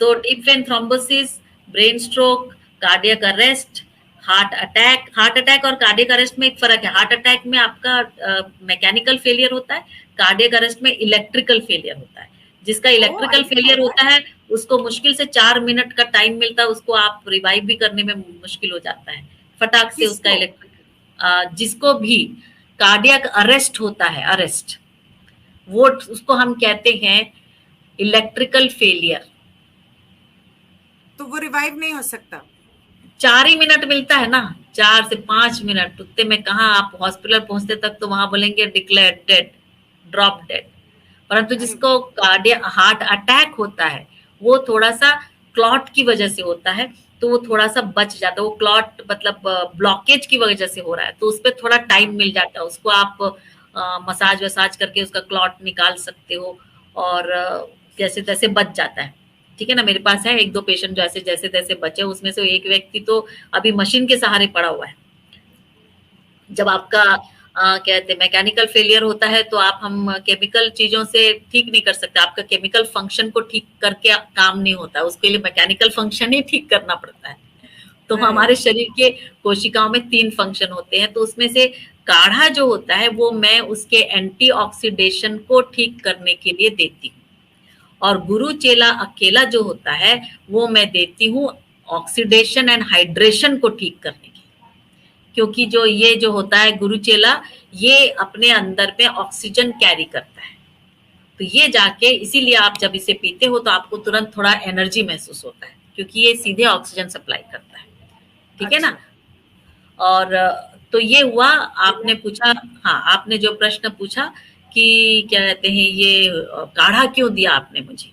तो deep vein thrombosis, brain stroke, cardiac arrest, heart attack और कार्डियक अरेस्ट में एक फर्क है। हार्ट अटैक में आपका मैकेनिकल फेलियर होता है, कार्डियक अरेस्ट में इलेक्ट्रिकल फेलियर होता है। जिसका इलेक्ट्रिकल फेलियर होता है उसको मुश्किल से 4 मिनट का टाइम मिलता है, उसको आप रिवाइव भी करने में मुश्किल हो जाता है फटाक से उसका इलेक्ट्रिक। जिसको भी कार्डियक अरेस्ट होता है, अरेस्ट, वो उसको हम कहते हैं इलेक्ट्रिकल फेलियर। तो वो रिवाइव नहीं हो सकता? 4 ही मिनट मिलता है ना, 4 से 5 मिनट, उतने में कहाँ आप हॉस्पिटल पहुंचते तक तो वहां बोलेंगे डिक्लेयर डेड, ड्रॉप डेड। परंतु जिसको कार्डियक हार्ट अटैक होता है वो थोड़ा सा क्लॉट की वजह से होता है, तो वो थोड़ा सा बच जाता है। वो क्लॉट मतलब ब्लॉकेज की वजह से हो रहा है तो उस पर थोड़ा टाइम मिल जाता है, उसको आप मसाज वसाज करके उसका क्लॉट निकाल सकते हो और जैसे तैसे बच जाता है, ठीक है ना? मेरे पास है 1-2 पेशेंट जो ऐसे जैसे तैसे बचे, उसमें से एक व्यक्ति तो अभी मशीन के सहारे पड़ा हुआ है। जब आपका कहते मैकेनिकल फेलियर होता है तो हम केमिकल चीजों से ठीक नहीं कर सकते, आपका केमिकल फंक्शन को ठीक करके काम नहीं होता, उसके लिए मैकेनिकल फंक्शन ही ठीक करना पड़ता है। तो हमारे शरीर के कोशिकाओं में 3 फंक्शन होते हैं, तो उसमें से काढ़ा जो होता है वो मैं उसके एंटीऑक्सीडेशन को ठीक करने के लिए देती हूँ, और गुरु चेला अकेला जो होता है वो मैं देती हूँ ऑक्सीडेशन एंड हाइड्रेशन को ठीक करने के लिए, क्योंकि जो ये जो होता है गुरु चेला, ये अपने अंदर में ऑक्सीजन कैरी करता है, तो ये जाके इसीलिए आप जब इसे पीते हो तो आपको तुरंत थोड़ा एनर्जी महसूस होता है, क्योंकि ये सीधे ऑक्सीजन सप्लाई करता है, ठीक है ना। और तो ये हुआ, आपने पूछा, हाँ आपने जो प्रश्न पूछा कि क्या कहते हैं ये काढ़ा क्यों दिया आपने मुझे,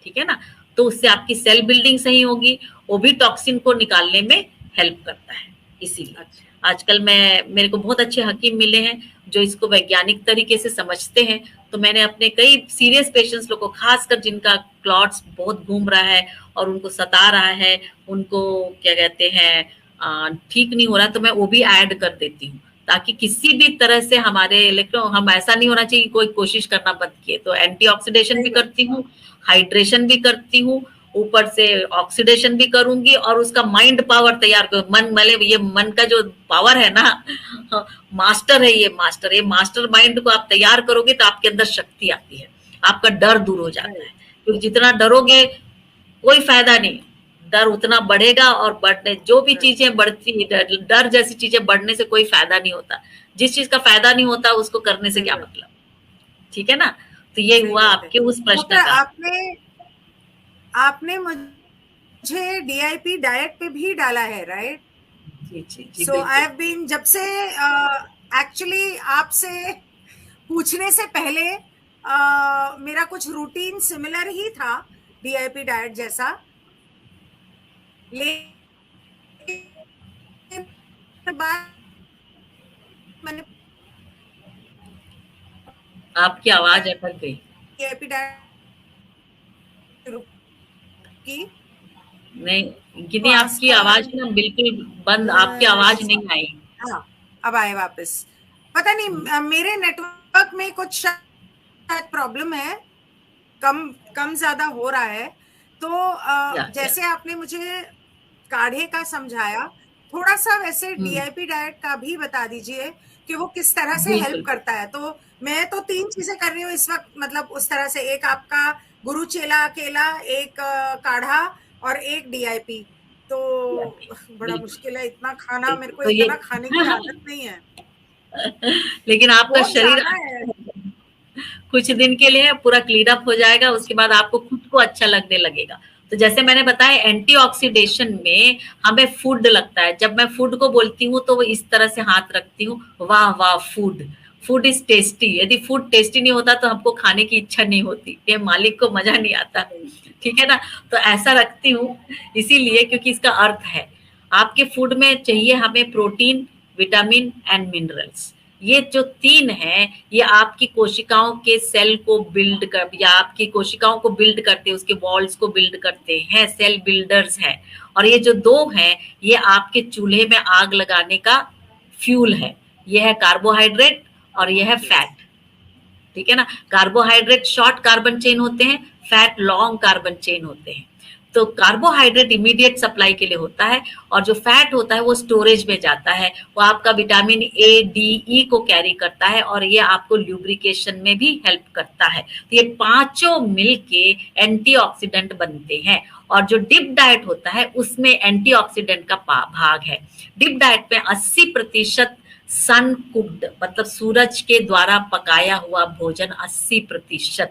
ठीक है ना, तो उससे आपकी सेल बिल्डिंग सही होगी, वो भी टॉक्सिन को निकालने में हेल्प करता है। इसीलिए आजकल मेरे को बहुत अच्छे हकीम मिले हैं जो इसको वैज्ञानिक तरीके से समझते हैं, तो मैंने अपने कई सीरियस पेशेंट्स लोग को, खासकर जिनका क्लॉट्स बहुत घूम रहा है और उनको सता रहा है, उनको क्या कहते हैं ठीक नहीं हो रहा, तो मैं वो भी ऐड कर देती हूँ, ताकि किसी भी तरह से हमारे हम ऐसा नहीं होना चाहिए कोई कोशिश करना बंद किए। तो एंटीऑक्सीडेशन भी करती हूँ, हाइड्रेशन भी करती हूँ, ऊपर से ऑक्सीडेशन भी करूंगी, और उसका माइंड पावर तैयार कर, मन मतलब ये मन का जो पावर है ना, मास्टर है ये मास्टर माइंड को आप तैयार करोगे तो आपके अंदर शक्ति आती है, आपका डर दूर हो जाता है, क्योंकि जितना डरोगे कोई फायदा नहीं, डर उतना बढ़ेगा, और बढ़ने जो भी चीजें बढ़ती, डर जैसी चीजें बढ़ने से कोई फायदा नहीं होता, जिस चीज का फायदा नहीं होता उसको करने से क्या मतलब, ठीक है ना। तो ये हुआ आपके उस प्रश्न का। आपने मुझे डीआईपी डाइट पे भी डाला है, राइट? जी सो आई हैव बीन, जब से एक्चुअली आपसे पूछने से पहले मेरा कुछ रूटीन सिमिलर ही था डीआईपी डाइट जैसा, मैंने आपकी आवाज अटक गई। डीआईपी डाइट की नहीं गिनी, आपकी आवाज ना बिल्कुल बंद, आपकी आवाज नहीं आई। हाँ अब आए वापस, पता नहीं मेरे नेटवर्क में कुछ शायद प्रॉब्लम है, कम ज्यादा हो रहा है। तो जैसे आपने मुझे काढ़े का समझाया, थोड़ा सा वैसे डीआईपी डाइट का भी बता दीजिए कि वो किस तरह से हेल्प करता है। तो मैं तो 3 चीजें कर रही हूँ इस वक्त, मतलब उस तरह से, एक आपका गुरु चेला अकेला, एक काढ़ा और एक डीआईपी। तो बड़ा मुश्किल है इतना खाना, मेरे को इतना खाने की आदत नहीं है। लेकिन आपका शरीर कुछ दिन के लिए पूरा क्लीन अप हो जाएगा, उसके बाद आपको खुद को अच्छा लगने लगेगा। तो जैसे मैंने बताया एंटीऑक्सीडेशन में हमें फूड लगता है, जब मैं फूड को बोलती हूँ तो वो इस तरह से हाथ रखती हूँ, वाह वाह फूड इज टेस्टी। यदि फूड टेस्टी नहीं होता तो हमको खाने की इच्छा नहीं होती, ये मालिक को मजा नहीं आता, ठीक है ना। तो ऐसा रखती हूँ इसीलिए क्योंकि इसका अर्थ है आपके फूड में चाहिए हमें प्रोटीन, विटामिन एंड मिनरल्स। ये जो 3 हैं ये आपकी कोशिकाओं के सेल को बिल्ड कर, या आपकी कोशिकाओं को बिल्ड करते हैं, उसके वॉल्स को बिल्ड करते हैं, सेल बिल्डर्स हैं। और ये जो 2 हैं ये आपके चूल्हे में आग लगाने का फ्यूल है। ये है कार्बोहाइड्रेट और ये है फैट, ठीक है ना। कार्बोहाइड्रेट शॉर्ट कार्बन चेन होते हैं, फैट लॉन्ग कार्बन चेन होते हैं। तो कार्बोहाइड्रेट इमीडिएट सप्लाई के लिए होता है, और जो फैट होता है वो स्टोरेज में जाता है, वो आपका विटामिन ए, डी, ई को कैरी करता है, और ये आपको ल्यूब्रिकेशन में भी हेल्प करता है। तो ये 5 मिलके एंटीऑक्सीडेंट बनते हैं। और जो डिप डाइट होता है उसमें एंटीऑक्सीडेंट का भाग है। डिप डाइट में 80% सन कुक्ड, मतलब सूरज के द्वारा पकाया हुआ भोजन 80%।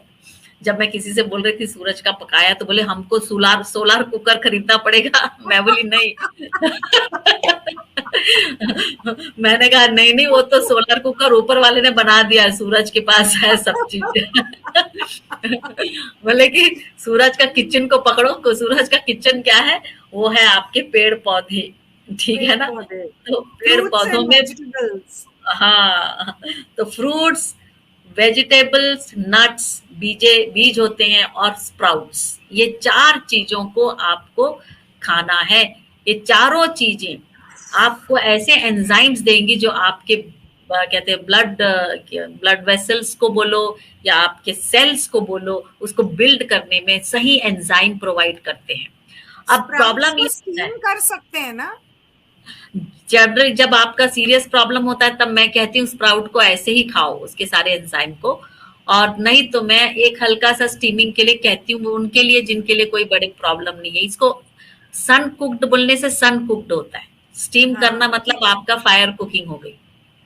जब मैं किसी से बोल रही थी सूरज का पकाया, तो बोले हमको सोलार कुकर खरीदना पड़ेगा। मैं बोली नहीं। मैंने कहा नहीं वो तो सोलार कुकर ऊपर वाले ने बना दिया है, सूरज के पास है सब चीज। बोले कि सूरज का किचन को पकड़ो, सूरज का किचन क्या है, वो है आपके पेड़ पौधे, ठीक है ना। तो पेड़ पौधों में हाँ, तो फ्रूट्स, वेजिटेबल्स, नट्स, बीज होते हैं, और स्प्राउट्स, ये 4 चीजों को आपको खाना है। ये चारों चीजें आपको ऐसे एंजाइम्स देंगी जो आपके कहते हैं ब्लड वेसल्स को बोलो या आपके सेल्स को बोलो, उसको बिल्ड करने में सही एंजाइम प्रोवाइड करते हैं। अब प्रॉब्लम ये स्टीम है, कर सकते हैं ना? जब आपका सीरियस प्रॉब्लम होता है तब मैं कहती हूँ स्प्राउट को ऐसे ही खाओ, उसके सारे एंजाइम को। और नहीं तो मैं एक हल्का सा स्टीमिंग के लिए कहती हूँ, उनके लिए जिनके लिए कोई बड़े प्रॉब्लम नहीं है। इसको सन कुक्ड बोलने से सन कुक्ड होता है, स्टीम करना हाँ, मतलब आपका फायर कुकिंग हो गई,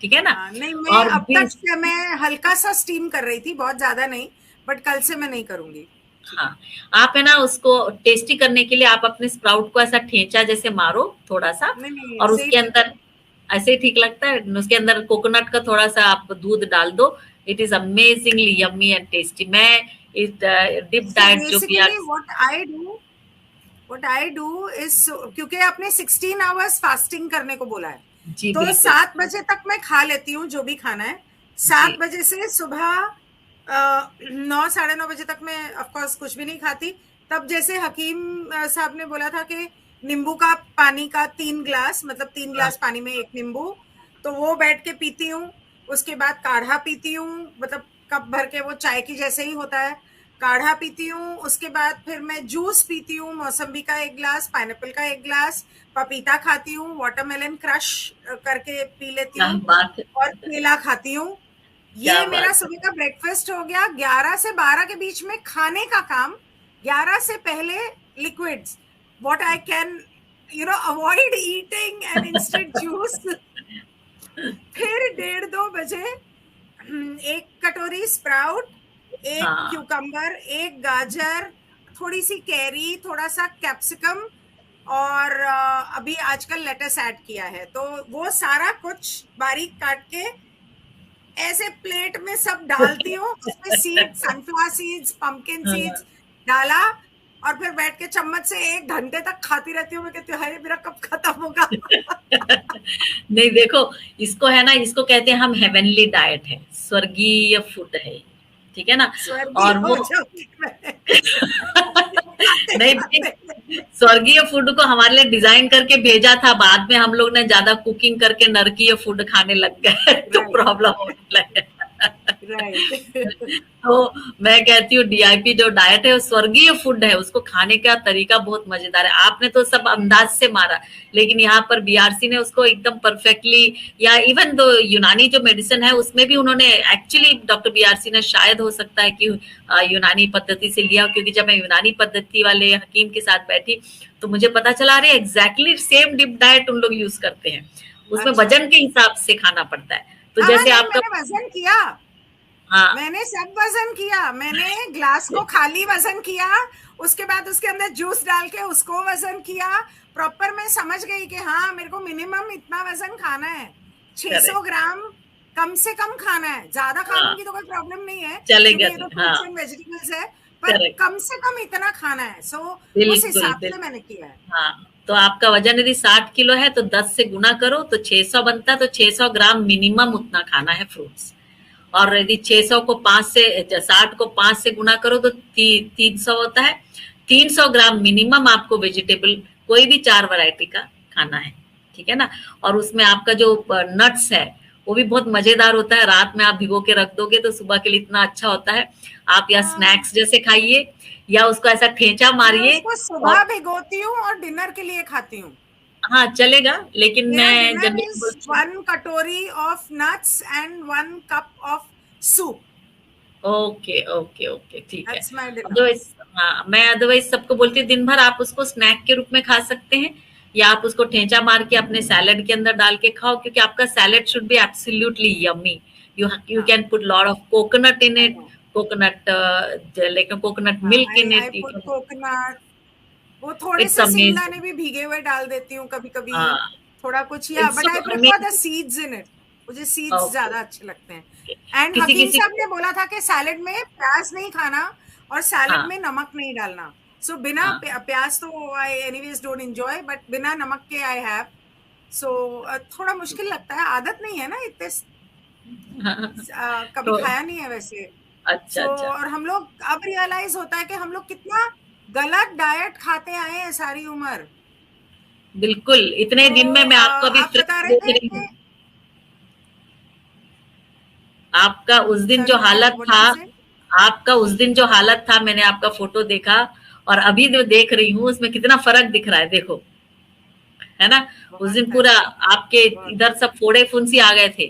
ठीक है ना। हाँ, नहीं, मैं और अब तक मैं हल्का सा स्टीम कर रही थी, बहुत ज्यादा नहीं, बट कल से मैं नहीं करूंगी। हाँ, आप है ना उसको टेस्टी करने के लिए आप अपने स्प्राउट को ऐसा ठेचा जैसे मारो थोड़ा सा, नहीं, नहीं, और ऐसे ही उसके ठीक है। अंदर ऐसे ही ठीक लगता है, उसके अंदर कोकोनट का थोड़ा सा आप दूध डाल दो। It is amazingly yummy and tasty. मैं इस डिप सो डाइट जो भी basically what I do is, क्योंकि आपने 16 आवर्स फास्टिंग करने को बोला है, जी तो बिल्कुल 7 बजे तक मैं खा लेती हूँ जो भी खाना है। जी 7 बजे से सुबह 9 साढ़े 9 बजे तक मैं ऑफकोर्स कुछ भी नहीं खाती। तब जैसे हकीम साहब ने बोला था कि नींबू का पानी का 3 ग्लास, मतलब 3 ग्लास हाँ पानी में एक नींबू, तो वो बैठ के पीती हूँ। उसके बाद काढ़ा पीती हूँ, मतलब कप भर के, वो चाय की जैसे ही होता है, काढ़ा पीती हूँ। उसके बाद फिर मैं जूस पीती हूँ, मौसम्बी का 1 ग्लास, पाइनएप्पल का 1 ग्लास, पपीता खाती हूँ, वाटरमेलन क्रश करके पी लेती क्या हूँ, बात है, और केला खाती हूँ। क्या ये मेरा बात है। सुबह का ब्रेकफास्ट हो गया। 11 से 12 के बीच में खाने का काम, 11 से पहले liquids, what I can avoid eating an instant juice. फिर 1:30-2 बजे 1 कटोरी स्प्राउट, एक हाँ क्यूकम्बर, एक गाजर, थोड़ी सी कैरी, थोड़ा सा कैप्सिकम, और अभी आजकल लेटस ऐड किया है, तो वो सारा कुछ बारीक काट के ऐसे प्लेट में सब डालती हूँ। उसमें seeds, sunflower seeds, pumpkin seeds हाँ। डाला, और फिर बैठ के चम्मच से 1 घंटे तक खाती रहती हूँ। मैं कहती हूँ, हाय मेरा कब खत्म होगा। नहीं देखो, इसको है ना, इसको कहते हैं हम हेवनली डाइट है, स्वर्गीय फूड है, ठीक है ना। स्वर्गीय और हो वो जाऊंगी मैं खाते नहीं भाई, खाते। स्वर्गीय फूड को हमारे लिए डिजाइन करके भेजा था, बाद में हम लोग ने ज्यादा कुकिंग करके नरकीय फूड खाने लग गए तो राइट, प्रॉब्लम होने लगे। राइट। तो मैं कहती हूँ डीआईपी जो डाइट है वो स्वर्गीय फूड है, उसको खाने का तरीका बहुत मजेदार है। आपने तो सब अंदाज से मारा, लेकिन यहाँ पर बीआरसी ने उसको एकदम परफेक्टली, या इवन दो यूनानी जो मेडिसिन है उसमें भी उन्होंने एक्चुअली, डॉक्टर बीआरसी ने शायद हो सकता है कि यूनानी पद्धति से लिया, क्योंकि जब मैं यूनानी पद्धति वाले हकीम के साथ बैठी तो मुझे पता चला रहे एग्जैक्टली सेम डिप डाइट उन लोग यूज करते हैं, उसमें अच्छा। वजन के हिसाब से खाना पड़ता है। तो हाँ, हाँ, जैसे नहीं, आपका, मैंने वजन किया। हाँ मैंने सब वजन किया। मैंने ग्लास को खाली वजन किया, उसके बाद उसके अंदर जूस डाल के उसको वजन किया। प्रॉपर मैं समझ गई कि हाँ, मेरे को मिनिमम इतना वजन खाना है, 600 करेक्ट, ग्राम कम से कम खाना है। ज्यादा खा हाँ लूंगी तो कोई प्रॉब्लम नहीं है, क्योंकि चलेगा, ये तो हाँ फ्रूट्स एंड वेजिटेबल्स है, पर करेक्ट, कम से कम इतना खाना है। सो उस बिल्कुल हिसाब से बिल्कुल। मैंने किया है। हाँ, तो आपका वजन यदि 60 किलो है तो 10 से गुना करो तो 600 बनता है, तो 600 ग्राम मिनिमम उतना खाना है फ्रूट्स। और यदि 600 को 5 से 60 को 5 से गुना करो तो 300 होता है। 300 ग्राम मिनिमम आपको वेजिटेबल कोई भी 4 वैरायटी का खाना है, ठीक है ना। और उसमें आपका जो नट्स है वो भी बहुत मजेदार होता है, रात में आप भिगो के रख दोगे तो सुबह के लिए इतना अच्छा होता है। आप या हाँ, स्नैक्स जैसे खाइए, या उसको ऐसा ठेचा मैं मारिए। उसको और सुबह भिगोती हूँ और डिनर के लिए खाती हूँ। हाँ चलेगा, लेकिन मेरा मैं डिनर जनरली इज बोलती हूँ, 1 कटोरी of nuts and 1 cup of soup. Okay okay okay ठीक है। That's my dinner. अदरवाइज, हाँ मैं अदरवाइज सबको बोलती हूँ दिन भर आप उसको स्नैक के रूप में खा सकते हैं, या आप उसको ठेचा मार के अपने सैलेड के अंदर डाल के खाओ, क्योंकि आपका salad should be absolutely yummy. You हाँ, can put lot of coconut in I it, no. Coconut like coconut हाँ, milk in I it, I you put can, coconut. वो थोड़े इट्स से अमेजिंग। सिंगदाने भी भीगे हुए डाल देती हूँ कभी कभी, हाँ, थोड़ा कुछ, या it's but I so prefer the amazing. Seeds in it. मुझे सीड्स ओके, ज्यादा अच्छे लगते हैं। एंड किसी हकीम किसी साहब को, ने बोला था कि सैलेड में प्याज नहीं खाना, और सैलेड हाँ में नमक नहीं डालना। सो बिना हाँ प्याज तो आई एनीवेज डोंट एंजॉय, बट बिना नमक के आई हैव। सो थोड़ा मुश्किल लगता है, आदत नहीं है ना इतने हाँ, कभी तो खाया नहीं है वैसे। अच्छा सो अच्छा, और हम लोग अब रियलाइज होता है कि हम लोग कितना गलत डाइट खाते आए हैं सारी उम्र। बिल्कुल इतने तो दिन में मैं आपको अभी आप बता फ्रिज रहे देख थे रही हूँ। कि, आपका उस दिन जो सॉरी, हालत व्हाट था, डिड यू से? आपका उस दिन जो हालत था, मैंने आपका फोटो देखा, और अभी जो देख रही हूँ उसमें कितना फर्क दिख रहा है, देखो, है ना। उस दिन पूरा आपके इधर सब फोड़े फुंसी आ गए थे,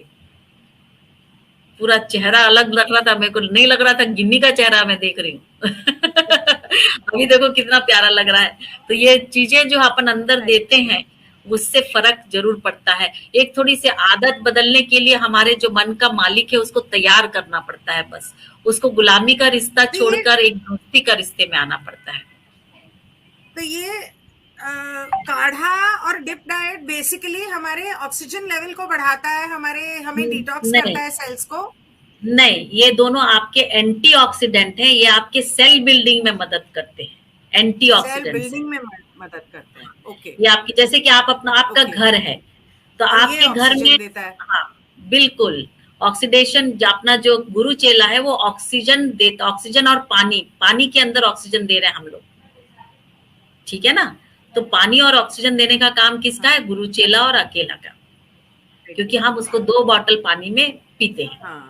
पूरा चेहरा अलग लग रहा था, मेरे को नहीं लग रहा था गिन्नी का चेहरा मैं देख रही हूँ। अभी देखो कितना प्यारा लग रहा है। तो ये चीजें जो अपन अंदर देते हैं उससे फर्क जरूर पड़ता है। एक थोड़ी सी आदत बदलने के लिए हमारे जो मन का मालिक है उसको तैयार करना पड़ता है, बस उसको गुलामी का रिश्ता छोड़कर एक दोस्ती का रिश्ते में आना पड़ता है। तो ये काढ़ा और डिप डाइट बेसिकली हमारे ऑक्सीजन लेवल को बढ़ाता है, हमें डिटॉक्स करता है सेल्स को। नहीं, ये दोनों आपके एंटीऑक्सीडेंट हैं, ये आपके सेल बिल्डिंग में मदद करते हैं, एंटीऑक्सीडेंट सेल बिल्डिंग में मदद करते हैं। ओके, ये आपकी, जैसे कि आप अपना आपका घर है तो आपके घर में देता है। हाँ बिल्कुल, ऑक्सीडेशन अपना जो गुरु चेला है वो ऑक्सीजन देता, ऑक्सीजन और पानी के अंदर ऑक्सीजन दे रहे हैं हम लोग, ठीक है ना। तो पानी और ऑक्सीजन देने का काम किसका है? गुरु चेला और अकेला का, क्योंकि हम उसको 2 बॉटल पानी में पीते हैं,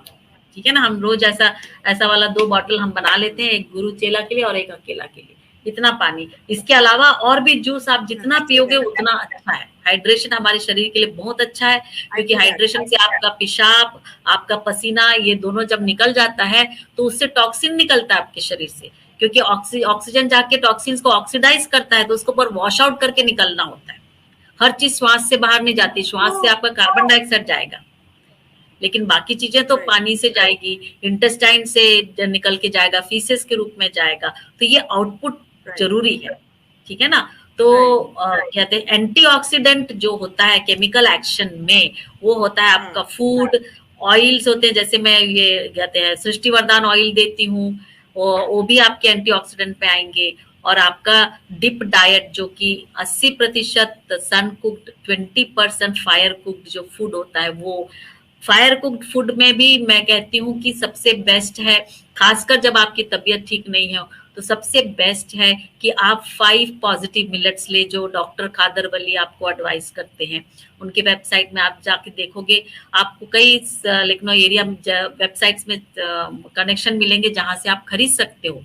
ठीक है ना। हम रोज ऐसा वाला 2 बॉटल हम बना लेते हैं, एक गुरु चेला के लिए और एक अकेला के लिए, इतना पानी। इसके अलावा और भी जूस आप जितना पियोगे उतना अच्छा है। हाइड्रेशन हमारे शरीर के लिए बहुत अच्छा है, क्योंकि हाइड्रेशन से आपका पेशाब, आपका पसीना, ये दोनों जब निकल जाता है तो उससे टॉक्सिन निकलता है आपके शरीर से, क्योंकि ऑक्सीजन जाके टॉक्सिन्स को ऑक्सीडाइज करता है, तो उसको ऊपर वॉश आउट करके निकलना होता है। हर चीज श्वास से बाहर नहीं जाती, श्वास से आपका कार्बन डाइऑक्साइड जाएगा, लेकिन बाकी चीजें तो पानी से जाएगी, इंटेस्टाइन से निकल के जाएगा, फीसेस के रूप में जाएगा, तो ये आउटपुट जरूरी है, ठीक है ना। तो कहते हैं एंटीऑक्सीडेंट जो होता है केमिकल एक्शन में, वो होता है आपका फूड, ऑयल्स होते हैं, जैसे मैं ये कहते हैं सृष्टि वरदान ऑयल देती हूँ, वो भी आपके एंटीऑक्सीडेंट पे आएंगे। और आपका डिप डाइट जो कि 80% सन कुक्ड, 20% फायर कुक्ड जो फूड होता है, वो फायर कुक्ड फूड में भी मैं कहती हूँ कि सबसे बेस्ट है, खासकर जब आपकी तबीयत ठीक नहीं है तो सबसे बेस्ट है कि आप 5 पॉजिटिव मिलेट्स ले, जो डॉक्टर खादरवली आपको एडवाइस करते हैं। उनके वेबसाइट में आप जाके देखोगे, आपको कई लखनऊ एरिया वेबसाइट्स में कनेक्शन मिलेंगे जहां से आप खरीद सकते हो।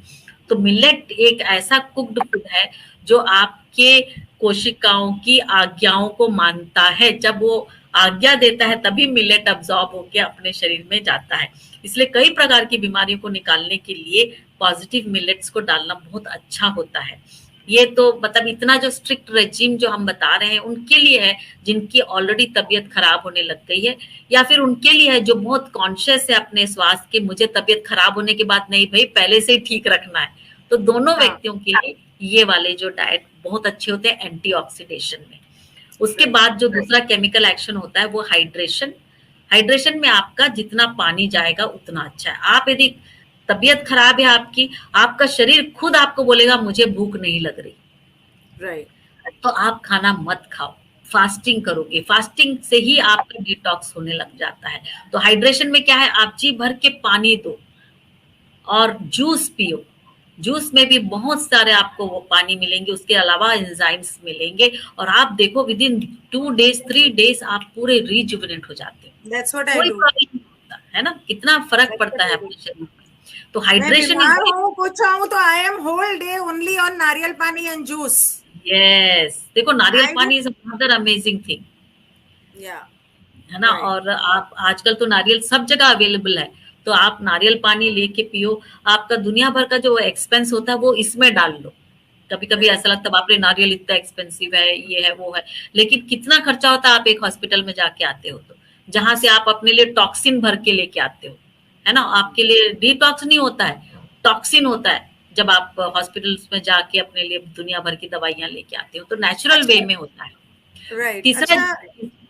तो मिलेट एक ऐसा कुक्ड फूड है जो आपके कोशिकाओं की आज्ञाओं को मानता है, जब वो आज्ञा देता है तभी मिलेट अब्सॉर्ब होकर अपने शरीर में जाता है। इसलिए कई प्रकार की बीमारियों को निकालने के लिए पॉजिटिव मिलेट्स को डालना बहुत अच्छा होता है। ये तो मतलब इतना जो स्ट्रिक्ट रेजिम जो हम बता रहे हैं उनके लिए है जिनकी ऑलरेडी तबीयत खराब होने लग गई है, या फिर उनके लिए है जो बहुत कॉन्शियस है अपने स्वास्थ्य के, मुझे तबीयत खराब होने के बाद नहीं भाई पहले से ही ठीक रखना है। तो दोनों व्यक्तियों के लिए ये वाले जो डाइट बहुत अच्छे होते हैं एंटीऑक्सीडेशन में। उसके बाद जो दूसरा केमिकल एक्शन होता है वो हाइड्रेशन। हाइड्रेशन में आपका जितना पानी जाएगा उतना अच्छा है। आप यदि तबीयत खराब है आपकी, आपका शरीर खुद आपको बोलेगा मुझे भूख नहीं लग रही, राइट, तो आप खाना मत खाओ, फास्टिंग करोगे, फास्टिंग से ही आपका डिटॉक्स होने लग जाता है। तो हाइड्रेशन में क्या है, आप जी भर के पानी दो और जूस पियो, जूस में भी बहुत सारे आपको वो पानी मिलेंगे, उसके अलावा एंजाइम्स मिलेंगे, और आप देखो विद इन 2 days 3 days आप पूरे रिजुविनेट हो जाते हैं। दैट्स व्हाट आई कोई डू, प्रॉब्लम नहीं होता है ना, कितना फर्क पड़ता है अपने शरीर में। तो हाइड्रेशन कुछ आऊं तो I am whole day only on nariyal pani and juice. Yes, देखो नारियल पानी इज अनदर अमेजिंग थिंग, है ना। और आप आजकल तो नारियल सब जगह अवेलेबल है, तो आप नारियल पानी लेके पियो। आपका दुनिया भर का जो एक्सपेंस होता है वो इसमें डाल लो। कभी कभी ऐसा लगता है बाप रे नारियल इतना एक्सपेंसिव है, ये है वो है, लेकिन कितना खर्चा होता है। आप एक हॉस्पिटल में जाके आते हो तो जहां से आप अपने लिए टॉक्सिन भर के लेके आते हो, है ना। आपके लिए डिटॉक्स नहीं होता है, टॉक्सिन होता है जब आप हॉस्पिटल्स में जाके अपने लिए दुनिया भर की दवाइयां लेके आते हो, तो नेचुरल वे में होता है। तीसरा,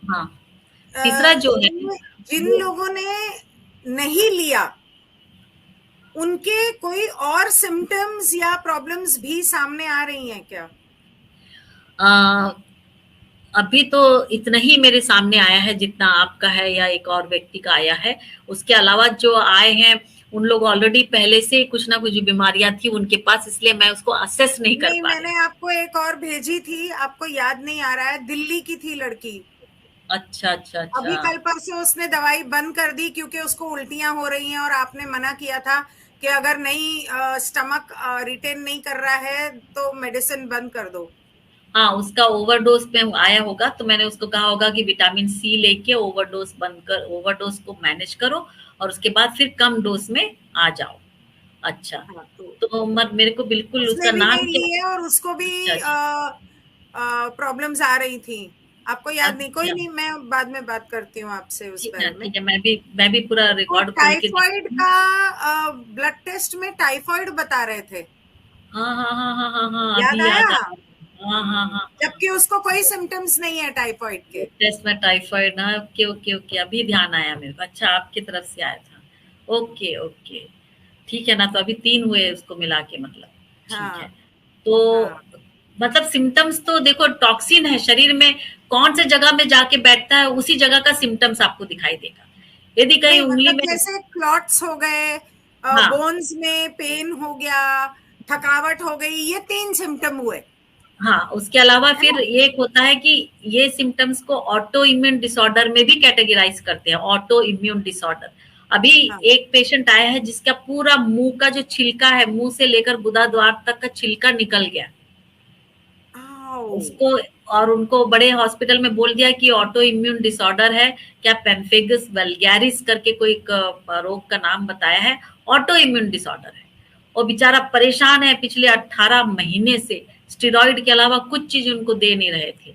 हाँ तीसरा जो है, जिन लोगों ने नहीं लिया उनके कोई और सिम्टम्स या प्रॉब्लम्स भी सामने आ रही हैं क्या? अभी तो इतना ही मेरे सामने आया है जितना आपका है या एक और व्यक्ति का आया है। उसके अलावा जो आए हैं उन लोग ऑलरेडी पहले से कुछ ना कुछ बीमारियां थी उनके पास, इसलिए मैं उसको असेस नहीं कर पा रही। मैंने आपको एक और भेजी थी, आपको याद नहीं आ रहा है, दिल्ली की थी लड़की। अच्छा अच्छा अच्छा। अभी कल परसों उसने दवाई बंद कर दी क्योंकि उसको उल्टियां हो रही हैं और आपने मना किया था कि अगर नहीं स्टमक रिटेन नहीं कर रहा है तो मेडिसिन बंद कर दो। हाँ, उसका ओवरडोज पे आया होगा, तो मैंने उसको कहा होगा कि विटामिन सी लेके ओवरडोज बंद कर, ओवरडोज को मैनेज करो और उसके बाद फिर कम डोज में आ जाओ। अच्छा, हाँ, तो तो मेरे को बिल्कुल उसने उसका भी नाम नहीं क्या? ली है और उसको भी अच्छा, अच्छा, प्रॉब्लम्स आ रही थी। आपको याद नहीं? कोई अच्छा। नहीं, मैं बाद में बात करती हूँ आपसे उस बारे में। ठीक है, मैं भी पूरा वो रिकॉर्ड खोल के टाइफाइड देखती हूँ। का ब्लड टेस्ट में टाइफाइड बता रहे थे। हाँ, हाँ, हाँ, हाँ, हाँ, हाँ, याद अभी आया? याद आ रहा। हाँ, हाँ, हाँ। जबकि उसको कोई सिम्टम्स नहीं है टाइफाइड के। टेस्ट में टाइफाइड ना, ओके, ओके, ओके, अभी ध्यान आया मेरे को। अच्छा, आपकी तरफ से आया था। Okay, okay. ठीक है ना, तो अभी 3 हुए उसको मिला के मतलब। ठीक है। हाँ, तो हाँ। मतलब सिम्पटम्स तो देखो, टॉक्सिन है शरीर में, कौन से जगह में जाके बैठता है उसी जगह का सिम्पटम्स आपको दिखाई देगा। यदि कहीं नहीं, उंगली मतलब में, जैसे क्लॉट्स हो गए, हाँ, बोन्स में पेन हो गया, थकावट हो गई, ये 3 सिम्टम हुए, हाँ, उसके अलावा है फिर ना? ये एक होता है कि ये सिम्पटम्स को ऑटो इम्यून डिसऑर्डर में भी कैटेगराइज करते हैं, ऑटो इम्यून डिसऑर्डर। अभी हाँ। एक पेशेंट आया है जिसका पूरा मुंह का जो छिलका है, मुंह से लेकर गुदाद्वार तक का छिलका निकल गया आओ। उसको, और उनको बड़े हॉस्पिटल में बोल दिया कि ऑटो इम्यून डिसऑर्डर है। क्या पेम्फेगस वल्गैरिस करके कोई रोग का नाम बताया है, ऑटो इम्यून डिसऑर्डर है। और बेचारा परेशान है पिछले 18 महीने से, स्टेरॉइड के अलावा कुछ चीज उनको दे नहीं रहे थे।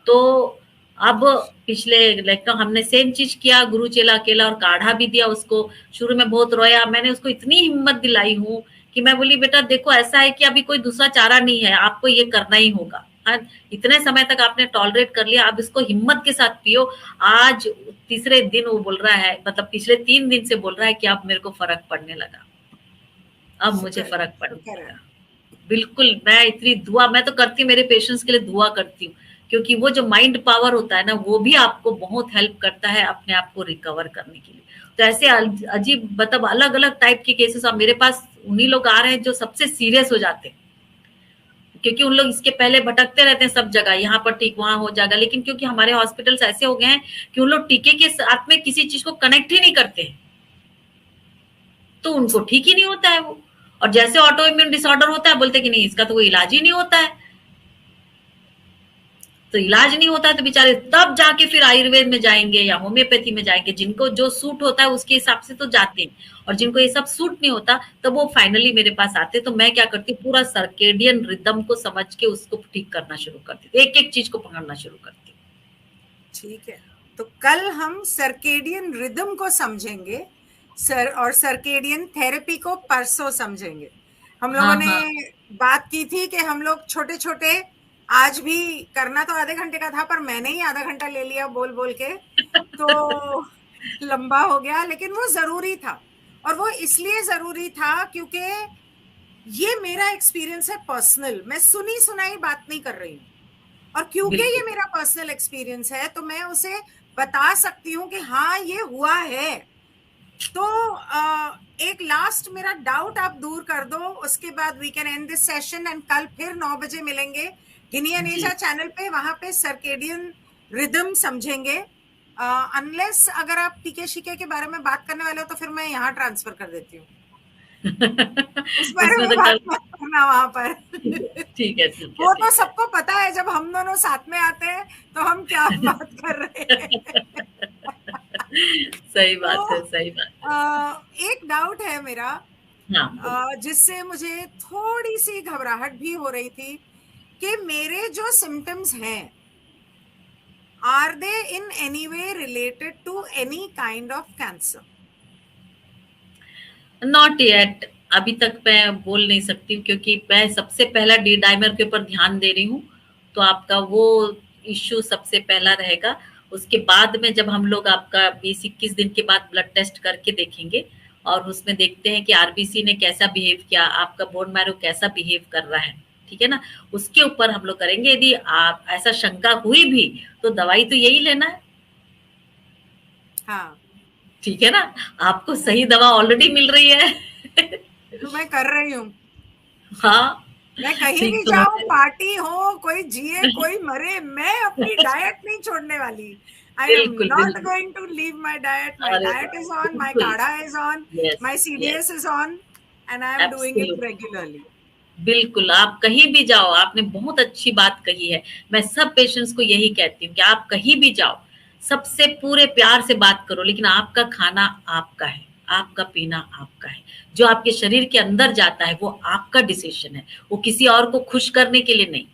तो अब पिछले लॉकडाउन हमने सेम चीज किया, गुरु चेला अकेला, और काढ़ा भी दिया उसको। शुरू में बहुत रोया, मैंने उसको इतनी हिम्मत दिलाई हूँ कि मैं बोली बेटा देखो ऐसा है कि अभी कोई दूसरा चारा नहीं है, आपको ये करना ही होगा। हाँ, इतने समय तक आपने टॉलरेट कर लिया, अब इसको हिम्मत के साथ पियो। आज तीसरे दिन वो बोल रहा है, मतलब पिछले 3 दिन से बोल रहा है कि अब मेरे को फर्क पड़ने लगा, अब मुझे शुक्र है, फर्क पड़ने शुक्र है। लगा। बिल्कुल, मैं इतनी दुआ मैं तो करती हूँ, मेरे पेशेंट्स के लिए दुआ करती हूँ, क्योंकि वो जो माइंड पावर होता है ना, वो भी आपको बहुत हेल्प करता है अपने आप को रिकवर करने के लिए। तो ऐसे अजीब मतलब अलग अलग टाइप के केसेस अब मेरे पास उन्हीं लोग आ रहे हैं जो सबसे सीरियस हो जाते हैं, क्योंकि उन लोग इसके पहले भटकते रहते हैं सब जगह, यहाँ पर ठीक वहां हो जाएगा, लेकिन क्योंकि हमारे हॉस्पिटल्स ऐसे हो गए हैं कि उन लोग टीके के साथ में किसी चीज को कनेक्ट ही नहीं करते हैं, तो उनको ठीक ही नहीं होता है वो। और जैसे ऑटो इम्यून डिसऑर्डर होता है, बोलते कि नहीं इसका तो कोई इलाज ही नहीं होता है। तो इलाज नहीं होता है तो बेचारे तब जाके फिर आयुर्वेद में जाएंगे या होम्योपैथी में जाएंगे, जिनको जो सूट होता है उसके हिसाब से तो जाते हैं। और जिनको ये सब सूट नहीं होता, तब वो फाइनली मेरे पास आते। तो मैं क्या करती हूँ, पूरा सर्केडियन रिदम को समझ के उसको ठीक करना शुरू करती हूँ, एक एक चीज को पकड़ना शुरू करती हूँ। ठीक है, तो कल हम सर्केडियन रिदम को समझेंगे सर, और सर्केडियन थेरेपी को परसों समझेंगे। हम लोगों हाँ, ने हाँ। बात की थी कि हम लोग छोटे छोटे, आज भी करना तो आधे घंटे का था पर मैंने ही आधा घंटा ले लिया बोल बोल के, तो लंबा हो गया, लेकिन वो जरूरी था। और वो इसलिए जरूरी था क्योंकि ये मेरा एक्सपीरियंस है पर्सनल, मैं सुनी सुनाई बात नहीं कर रही हूँ। और क्योंकि ये बिल्कुल। मेरा पर्सनल एक्सपीरियंस है तो मैं उसे बता सकती हूँ कि हाँ ये हुआ है। तो एक लास्ट मेरा डाउट आप दूर कर दो, उसके बाद we can end this session, and कल फिर 9 बजे मिलेंगे गिनी जी। अनेजा चैनल पे, वहां पे सर्केडियन रिदम समझेंगे। अनलेस अगर आप टीके शीके के बारे में बात करने वाले हो तो फिर मैं यहाँ ट्रांसफर कर देती हूँ, उस बारे उसमें में तो बात कल मत करना वहां पर। ठीक है, ठीक है, ठीक है, वो तो ठीक है। सबको पता है, जब हम दोनों साथ में आते हैं तो हम क्या बात कर रहे हैं। सही बात तो है, सही बात है। एक डाउट है मेरा, हाँ, बोलिए। जिससे मुझे थोड़ी सी घबराहट भी हो रही थी कि मेरे जो सिम्टम्स हैं, are they in any way related to any kind of cancer? Not yet, अभी तक मैं बोल नहीं सकती हूँ, क्योंकि मैं सबसे पहला डी डाइमर के ऊपर ध्यान दे रही हूँ। तो आपका वो इश्यू सबसे पहला रहेगा। उसके बाद में जब हम लोग आपका 20-21 दिन के बाद ब्लड टेस्ट करके देखेंगे, और उसमें देखते हैं कि आरबीसी ने कैसा बिहेव किया, आपका बोन मैरो कैसा बिहेव कर रहा है, ठीक है ना, उसके ऊपर हम लोग करेंगे। यदि आप ऐसा शंका हुई भी, तो दवाई तो यही लेना है, हाँ, ठीक है ना, आपको सही दवा ऑलरेडी मिल रही है। तो मैं कर रही हूँ। हाँ, मैं कहीं ठीक भी तो जाऊं, है। पार्टी हो, कोई जिए कोई मरे, मैं अपनी डाइट नहीं छोड़ने वाली। आई एम बिल्कुल, नॉट बिल्कुल। Going to leave my diet, my अरे डाइट वाह! इज ऑन, माई बिल्कुल। Kadha is on, yes, my yes, CDS is on. and I am doing it Absolutely. regularly. बिल्कुल, आप कहीं भी जाओ, आपने बहुत अच्छी बात कही है। मैं सब पेशेंट्स को यही कहती हूँ कि आप कहीं भी जाओ, सबसे पूरे प्यार से बात करो, लेकिन आपका खाना आपका है, आपका पीना आपका है। जो आपके शरीर के अंदर जाता है, वो आपका डिसीजन है, वो किसी और को खुश करने के लिए नहीं।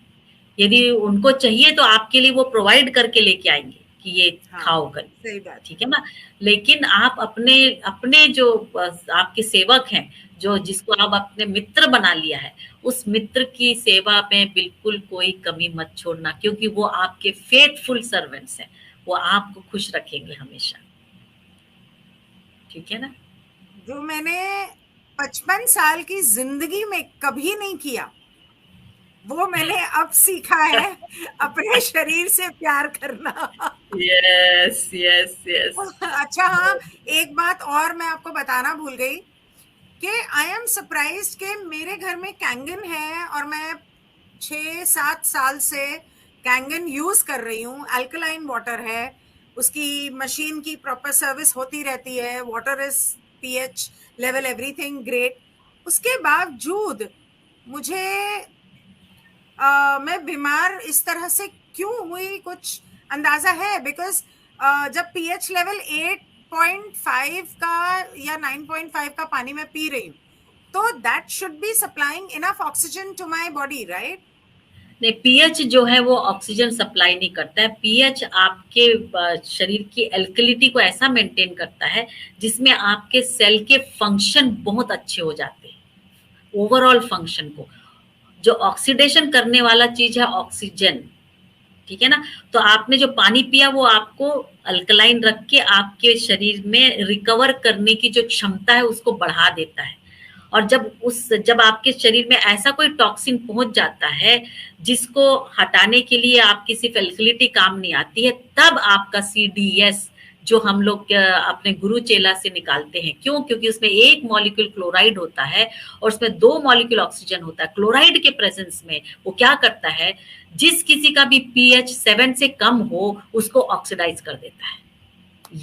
यदि उनको चाहिए तो आपके लिए वो प्रोवाइड करके लेके आएँगे कि ये हाँ, खाओ करके, सही बात। ठीक है ना? लेकिन आप अपने अपने जो आपके सेवक हैं, जो जिसको आप अपने मित्र बना लिया है, उस मित्र की सेवा में बिल्कुल कोई कमी मत छोड़ना, क्योंकि वो आपके फेथफुल सर्वेंट्स हैं, वो आपको खुश रखेंगे हमेशा। ठीक है ना? जो मैंने 55 साल की जिंदगी में कभी नहीं किया, वो मैंने अब सीखा है, अपने शरीर से प्यार करना। Yes, yes, yes. अच्छा, हाँ, एक बात और मैं आपको बताना भूल गई कि आई एम सरप्राइज्ड कि मेरे घर में कैंगन है और मैं 6-7 साल से कैंगन यूज कर रही हूँ। अल्कलाइन वाटर है, उसकी मशीन की प्रॉपर सर्विस होती रहती है, water is pH level everything great. उसके बावजूद मुझे मैं बीमार इस तरह से क्यों हुई, कुछ अंदाजा है? बिकॉज जब पीएच लेवल 8.5 का या 9.5 का पानी मैं पी रही हूँ, तो that should be supplying enough oxygen to my body, right? नहीं, पीएच जो है वो ऑक्सीजन सप्लाई नहीं करता है। पीएच आपके शरीर की एल्कलिटी को ऐसा मेंटेन करता है जिसमें आपके सेल के फंक्शन बहुत अच्छे हो जाते हैं, ओवरऑल फंक्शन को। जो ऑक्सीडेशन करने वाला चीज है ऑक्सीजन, ठीक है ना? तो आपने जो पानी पिया वो आपको अल्कलाइन रख के आपके शरीर में रिकवर करने की जो क्षमता है उसको बढ़ा देता है। और जब आपके शरीर में ऐसा कोई टॉक्सिन पहुंच जाता है जिसको हटाने के लिए आपकी सिर्फ एल्कलिटी काम नहीं आती है, तब आपका सीडीएस जो हम लोग अपने गुरु चेला से निकालते हैं। क्यों? क्योंकि उसमें एक मॉलिक्यूल क्लोराइड होता है और उसमें 2 मॉलिक्यूल ऑक्सीजन होता है। क्लोराइड के प्रेजेंस में वो क्या करता है, जिस किसी का भी पीएच 7 से कम हो उसको ऑक्सीडाइज कर देता है।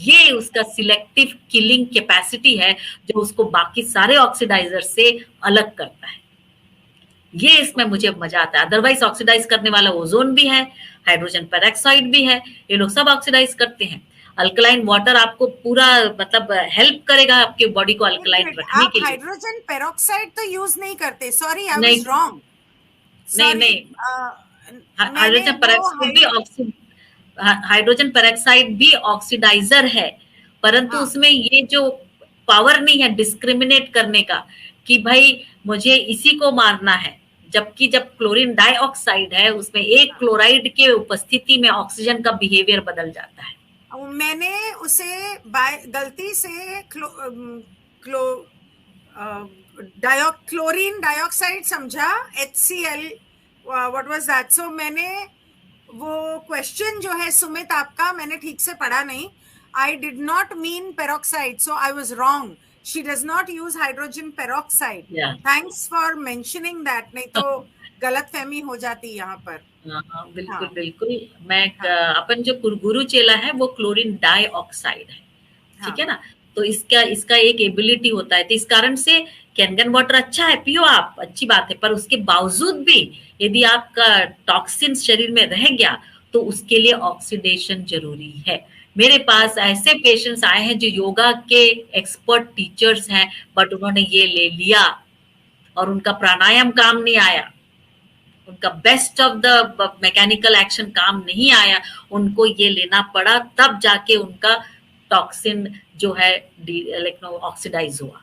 ये उसका सिलेक्टिव किलिंग कैपेसिटी है जो उसको बाकी सारे ऑक्सीडाइजर से अलग करता है। ये इसमें मुझे मजा आता है। अदरवाइज ऑक्सीडाइज करने वाला ओजोन भी है, हाइड्रोजन पेरोक्साइड भी है, ये लोग सब ऑक्सीडाइज करते हैं। अल्कलाइन वाटर आपको पूरा मतलब हेल्प करेगा आपके बॉडी को अल्कलाइन रखने आप के लिए। हाइड्रोजन पेरोक्साइड तो यूज नहीं करते? सॉरी, आई नहीं वाज रॉन्ग। नहीं सॉरी, नहीं, मैंने हाइड्रोजन वो पेरोक्साइड भी हाइड्रोजन पेरोक्साइड भी ऑक्सीडाइजर है, परंतु हाँ, उसमें ये जो पावर नहीं है डिस्क्रिमिनेट करने का कि भाई मुझे इसी को मारना है। जबकि जब क्लोरीन डाइऑक्साइड है उसमें एक क्लोराइड के उपस्थिति में ऑक्सीजन का बिहेवियर बदल जाता है। मैंने उसे गलती से क्लोरीन डाइऑक्साइड समझा, HCl, व्हाट वाज दैट? सो मैंने वो क्वेश्चन जो है सुमित आपका, मैंने ठीक से पढ़ा नहीं। I did not mean peroxide, so I was wrong. She does not use hydrogen peroxide. Yeah. Thanks for mentioning that, नहीं तो गलतफहमी हो जाती यहाँ पर। हाँ, बिल्कुल हाँ, बिल्कुल। मैं हाँ, अपन जो गुरु चेला है वो क्लोरीन डाइऑक्साइड है, ठीक है हाँ, ना? तो इसका इसका एक एबिलिटी होता है, तो इस कारण से कैनगन वाटर अच्छा है, पियो आप, अच्छी बात है। पर उसके बावजूद भी यदि आपका टॉक्सिन शरीर में रह गया तो उसके लिए ऑक्सीडेशन जरूरी है। मेरे पास ऐसे पेशेंट्स आए हैं जो योगा के एक्सपर्ट टीचर्स हैं, बट उन्होंने ये ले लिया और उनका प्राणायाम काम नहीं आया, उनका best of the mechanical action काम नहीं आया, उनको ये लेना पड़ा, तब जाके उनका टॉक्सिन जो है ऑक्सीडाइज हुआ।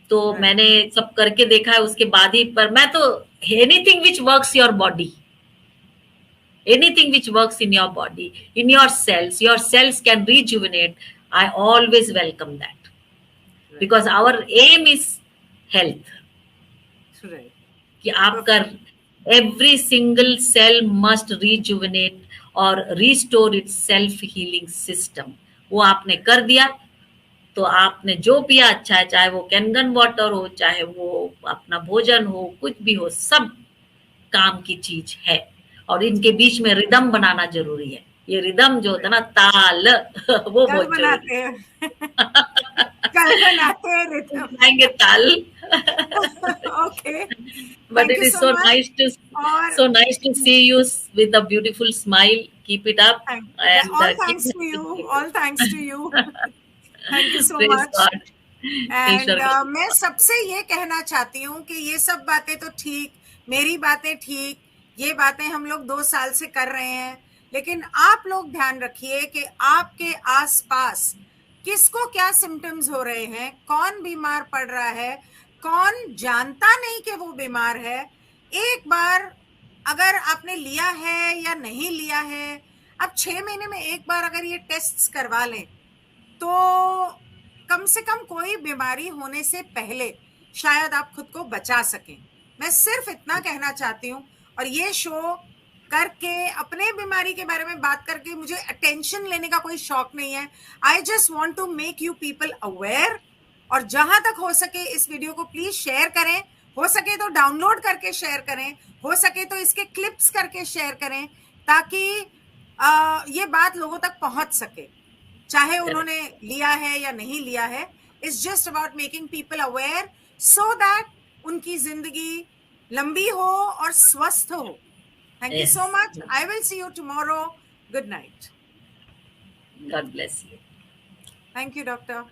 तो मैंने सब करके देखा है उसके बाद ही। पर मैं तो anything which works your body, anything which works in your body, in your cells can rejuvenate. I always welcome that because our aim is health. right. कि आपका every single cell must rejuvenate और restore its self healing system. वो आपने कर दिया तो आपने जो पिया अच्छा है, चाहे वो कैनगन वाटर हो, चाहे वो अपना भोजन हो, कुछ भी हो, सब काम की चीज है। और इनके बीच में रिदम बनाना जरूरी है। ये रिदम जो होता है ना, ताल, वो बहुत जरूरी है। कल बनाते हैं रिथम, गाएंगे ताल। Okay, But thank it you is so so much. nice to और so nice to see you with a beautiful smile. Keep it up and all keep thanks to helping you, people. All thanks to you, thank you so Praise much. God. And ईश्वर का मैं सबसे ये कहना चाहती हूँ कि ये सब बातें तो ठीक, मेरी बातें ठीक, ये बातें हम लोग 2 साल से कर रहे हैं, लेकिन आप लोग ध्यान रखिए कि आपके आसपास किसको क्या सिम्टम्स हो रहे हैं, कौन बीमार पड़ रहा है, कौन जानता नहीं कि वो बीमार है। एक बार अगर आपने लिया है या नहीं लिया है, आप 6 महीने में एक बार अगर ये टेस्ट्स करवा लें तो कम से कम कोई बीमारी होने से पहले शायद आप खुद को बचा सकें। मैं सिर्फ इतना कहना चाहती हूँ, और ये शो करके अपने बीमारी के बारे में बात करके मुझे अटेंशन लेने का कोई शौक नहीं है। I just want to make you people aware, और जहां तक हो सके इस वीडियो को प्लीज शेयर करें, हो सके तो डाउनलोड करके शेयर करें, हो सके तो इसके क्लिप्स करके शेयर करें, ताकि ये बात लोगों तक पहुंच सके, चाहे उन्होंने लिया है या नहीं लिया है। It's just about making people aware so that उनकी जिंदगी लंबी हो और स्वस्थ हो। Thank you so much. I will see you tomorrow. Good night. God bless you. Thank you doctor.